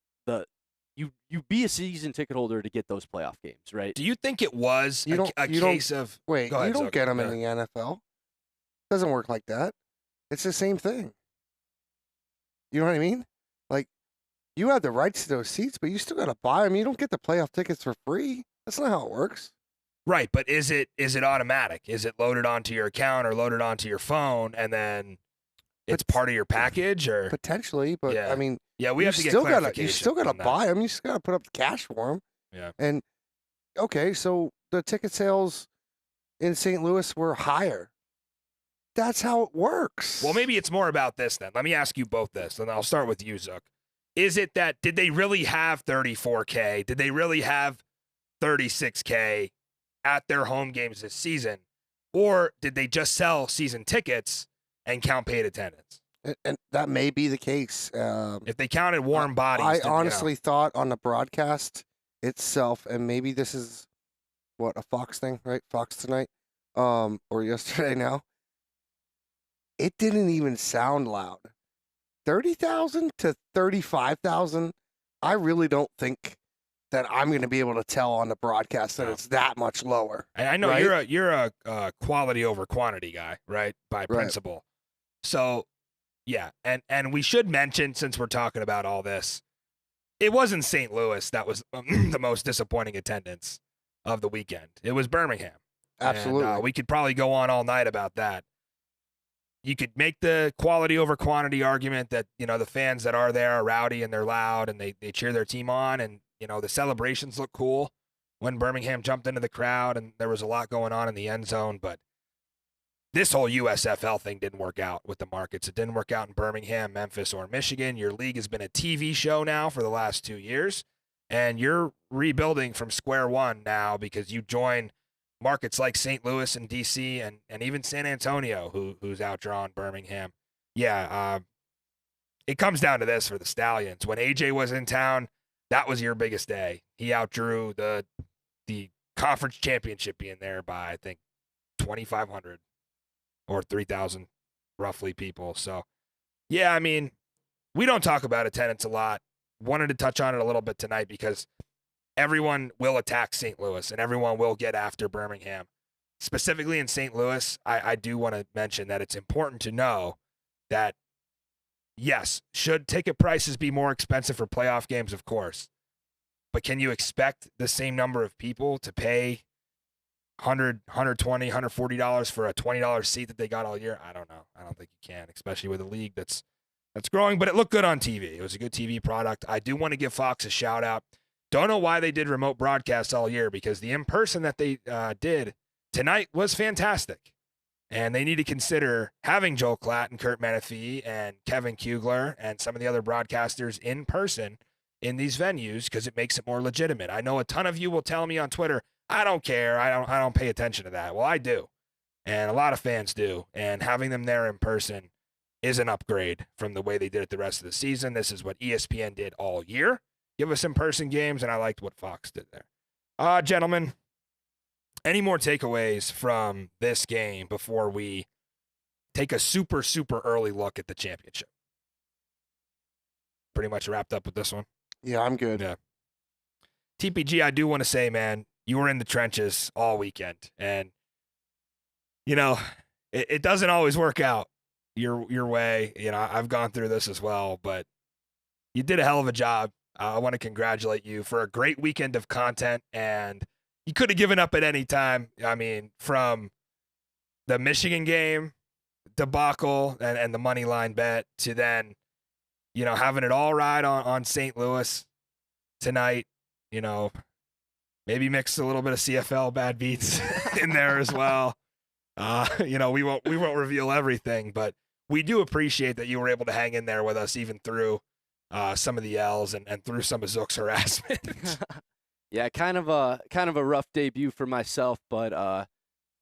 you be a season ticket holder to get those playoff games, right? Do you think it was a case of... Wait, ahead, you don't Zoe. get them in the NFL. It doesn't work like that. It's the same thing. You know what I mean? Like, you have the rights to those seats, but you still got to buy them. You don't get the playoff tickets for free. That's not how it works. Right, but is it automatic? Is it loaded onto your account or loaded onto your phone, and then it's part of your package? Or potentially, but yeah. I mean, yeah, we have to get clarification. You still got to buy them. You still got to put up the cash for them. Yeah. And okay, so the ticket sales in St. Louis were higher. That's how it works. Well, maybe it's more about this then. Let me ask you both this, and I'll start with you, Zook. Is it that did they really have 34K? Did they really have 36K at their home games this season? Or did they just sell season tickets and count paid attendance? And that may be the case. If they counted warm bodies, I then, you know. honestly thought on the broadcast itself, and maybe this is a Fox thing, right? Fox tonight, or yesterday now. It didn't even sound loud. 30,000 to 35,000. I really don't think that I'm going to be able to tell on the broadcast that it's that much lower. I know right? you're a quality over quantity guy, right? By principle. So, yeah, and we should mention, since we're talking about all this, it wasn't St. Louis that was the most disappointing attendance of the weekend. It was Birmingham. Absolutely. And, we could probably go on all night about that. You could make the quality over quantity argument that, you know, the fans that are there are rowdy and they're loud and they cheer their team on, and, you know, the celebrations look cool when Birmingham jumped into the crowd and there was a lot going on in the end zone. But this whole USFL thing didn't work out with the markets. It didn't work out in Birmingham, Memphis, or Michigan. Your league has been a TV show now for the last 2 years, and you're rebuilding from square one now because you join markets like St. Louis and D.C. and even San Antonio, who's outdrawn Birmingham. Yeah, it comes down to this for the Stallions. When AJ was in town, that was your biggest day. He outdrew the conference championship being there by, I think, 2,500 or 3,000 roughly people. So, yeah, I mean, we don't talk about attendance a lot. Wanted to touch on it a little bit tonight because everyone will attack St. Louis and everyone will get after Birmingham. Specifically in St. Louis, I do want to mention that it's important to know that, yes, should ticket prices be more expensive for playoff games? Of course. But can you expect the same number of people to pay $100, $120, $140 for a $20 seat that they got all year? I don't know. I don't think you can, especially with a league that's growing. But it looked good on TV. It was a good TV product. I do want to give Fox a shout out. Don't know why they did remote broadcasts all year, because the in-person that they did tonight was fantastic. And they need to consider having Joel Klatt and Kurt Menefee and Kevin Kugler and some of the other broadcasters in person in these venues, because it makes it more legitimate. I know a ton of you will tell me on Twitter, I don't care. I don't pay attention to that. Well, I do. And a lot of fans do. And having them there in person is an upgrade from the way they did it the rest of the season. This is what ESPN did all year. Give us in-person games, and I liked what Fox did there. Gentlemen, any more takeaways from this game before we take a super, super early look at the championship? Pretty much wrapped up with this one. Yeah, I'm good. Yeah. TPG, I do want to say, man, you were in the trenches all weekend, and, you know, it doesn't always work out your way. You know, I've gone through this as well, but you did a hell of a job. I want to congratulate you for a great weekend of content, and you could have given up at any time. I mean, from the Michigan game debacle and the money line bet to then, you know, having it all ride on St. Louis tonight, you know, maybe mix a little bit of CFL bad beats in there as well. You know, we won't reveal everything, but we do appreciate that you were able to hang in there with us even through some of the L's and through some of Zook's harassment. Yeah, kind of a rough debut for myself, but I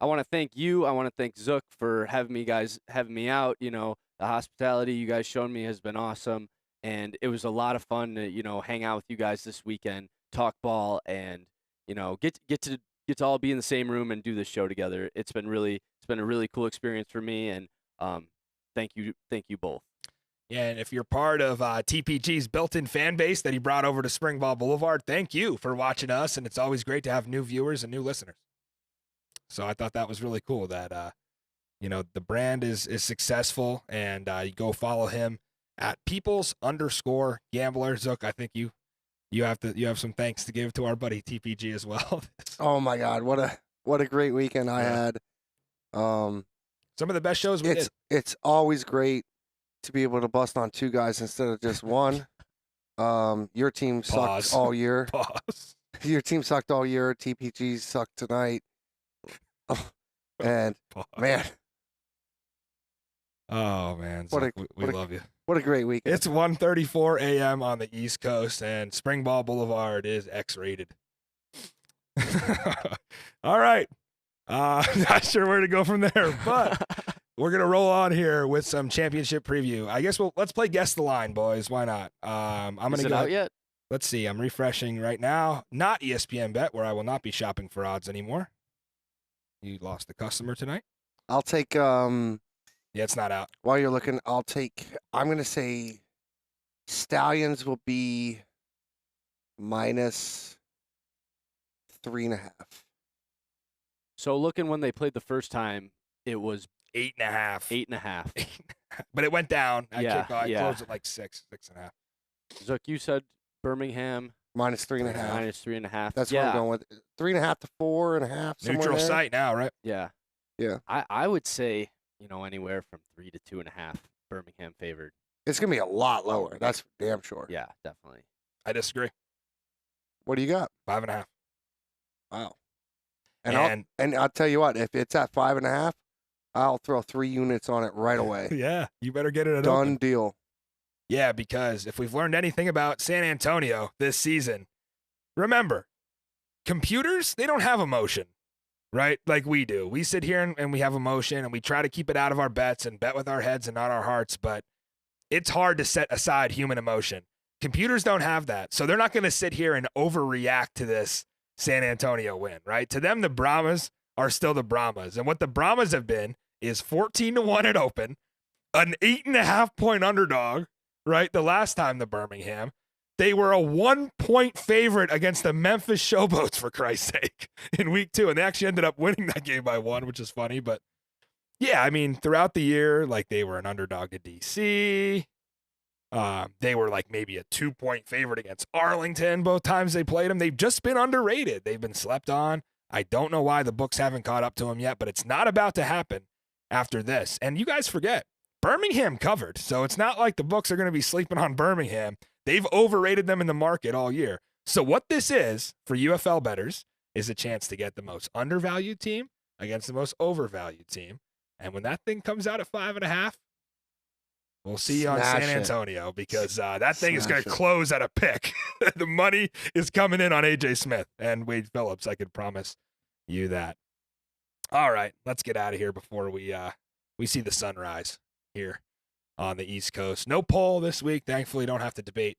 want to thank you. I want to thank Zook for having me out. You know, the hospitality you guys shown me has been awesome, and it was a lot of fun to, you know, hang out with you guys this weekend, talk ball, and, you know, get to all be in the same room and do this show together. It's been a really cool experience for me, and thank you both. Yeah, and if you're part of TPG's built-in fan base that he brought over to Springball Boulevard, thank you for watching us, and it's always great to have new viewers and new listeners. So I thought that was really cool that, you know, the brand is successful, and you go follow him at peoples_gambler. Zook, I think you have some thanks to give to our buddy TPG as well. Oh my God, what a great weekend I had. Some of the best shows we did. It's always great to be able to bust on two guys instead of just one. Your team sucked all year. Pause. Your team sucked all year. TPG sucked tonight. And man. Oh man, we love you. What a great weekend. It's 1:34 a.m. on the East Coast, and Springball Boulevard is X-rated. All right. Not sure where to go from there, but we're gonna roll on here with some championship preview. I guess let's play guess the line, boys. Why not? I'm gonna Is it go. out yet? Let's see. I'm refreshing right now. Not ESPN Bet, where I will not be shopping for odds anymore. You lost the customer tonight. I'll take. Yeah, it's not out. While you're looking, I'm gonna say Stallions will be -3.5. So looking when they played the first time, it was 8.5. 8.5. But it went down. I Yeah. closed at like 6.5. Zook, you said Birmingham -3.5. -3.5. That's what I'm going with. 3.5 to 4.5. Neutral there. site now, right? Yeah. Yeah. I would say, anywhere from 3 to 2.5. Birmingham favored. It's gonna be a lot lower. That's for damn sure. Yeah, definitely. I disagree. What do you got? 5.5. Wow. And I'll tell you what, if it's at 5.5, I'll throw 3 units on it right away. yeah, you better get it at Done open. deal. Yeah, because if we've learned anything about San Antonio this season, remember, computers, they don't have emotion, right? Like we do. We sit here and we have emotion and we try to keep it out of our bets and bet with our heads and not our hearts, but it's hard to set aside human emotion. Computers don't have that. So they're not going to sit here and overreact to this San Antonio win, right? To them, the Brahmas are still the Brahmas. And what the Brahmas have been is 14-1 at open, an 8.5-point underdog, right? The last time the Birmingham, they were a 1-point favorite against the Memphis Showboats, for Christ's sake, in week 2. And they actually ended up winning that game by 1, which is funny. But yeah, I mean, throughout the year, like they were an underdog to DC. They were like maybe a 2-point favorite against Arlington both times they played them. They've just been underrated. They've been slept on. I don't know why the books haven't caught up to them yet, but it's not about to happen after this. And you guys forget, Birmingham covered. So it's not like the books are going to be sleeping on Birmingham. They've overrated them in the market all year. So what this is for UFL bettors is a chance to get the most undervalued team against the most overvalued team. And when that thing comes out at 5.5, we'll see you on Smash San it. Antonio because that thing is going Smash to it. close at a pick. The money is coming in on AJ Smith and Wade Phillips. I can promise you that. All right, let's get out of here before we see the sunrise here on the East Coast. No poll this week. Thankfully, don't have to debate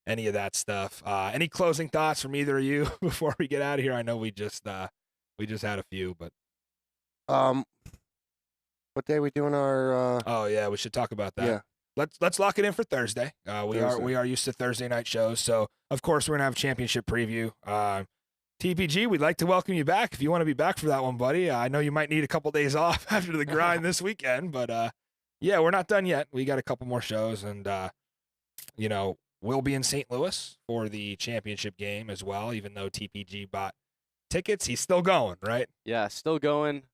any of that stuff. Any closing thoughts from either of you before we get out of here? I know we just had a few, but What day are we doing our? oh yeah, we should talk about that. Yeah. Let's lock it in for Thursday. We Thursday. are used to Thursday night shows, so of course we're gonna have a championship preview. TPG, we'd like to welcome you back if you want to be back for that one, buddy. I know you might need a couple days off after the grind this weekend, but yeah, we're not done yet. We got a couple more shows, and we'll be in St. Louis for the championship game as well. Even though TPG bought tickets, he's still going, right? Yeah, still going.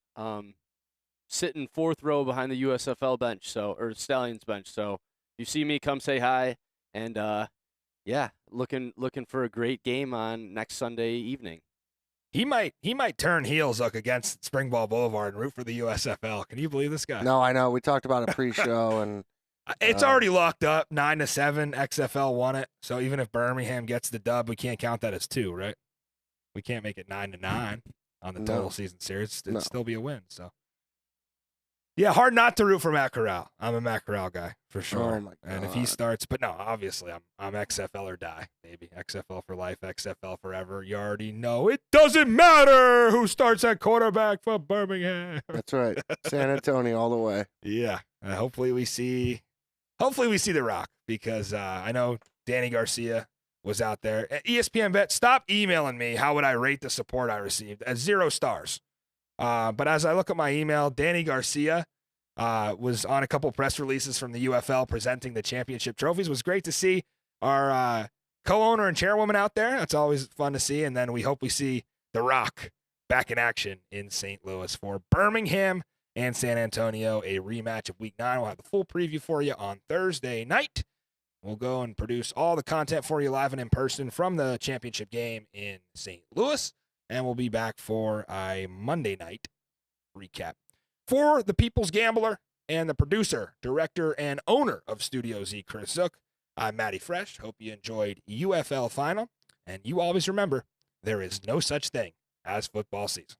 Sitting 4th row behind the USFL bench, or Stallions bench. So if you see me, come say hi. And yeah, looking for a great game on next Sunday evening. He might turn heels against Springball Boulevard and root for the USFL. Can you believe this guy? No, I know. We talked about it pre-show, and It's already locked up 9-7. XFL won it, so even if Birmingham gets the dub, we can't count that as 2, right? We can't make it 9-9 on the total No. season series. It'd No. still be a win. So yeah, hard not to root for Matt Corral. I'm a Matt Corral guy for sure. Oh my And if he God. starts, but no, obviously I'm XFL or die, baby. XFL for life, XFL forever. You already know it doesn't matter who starts at quarterback for Birmingham. that's right. San Antonio all the way. Yeah. Hopefully we see The Rock because I know Danny Garcia was out there. ESPN Bet, stop emailing me. How would I rate the support I received? At 0 stars. But as I look at my email, Danny Garcia was on a couple press releases from the UFL presenting the championship trophies. It was great to see our co-owner and chairwoman out there. That's always fun to see. And then we hope we see The Rock back in action in St. Louis for Birmingham and San Antonio, a rematch of Week 9. We'll have the full preview for you on Thursday night. We'll go and produce all the content for you live and in person from the championship game in St. Louis. And we'll be back for a Monday night recap. For the People's Gambler and the producer, director, and owner of Studio Z, Chris Zook, I'm Matty Fresh. Hope you enjoyed UFL Final. And you always remember, there is no such thing as football season.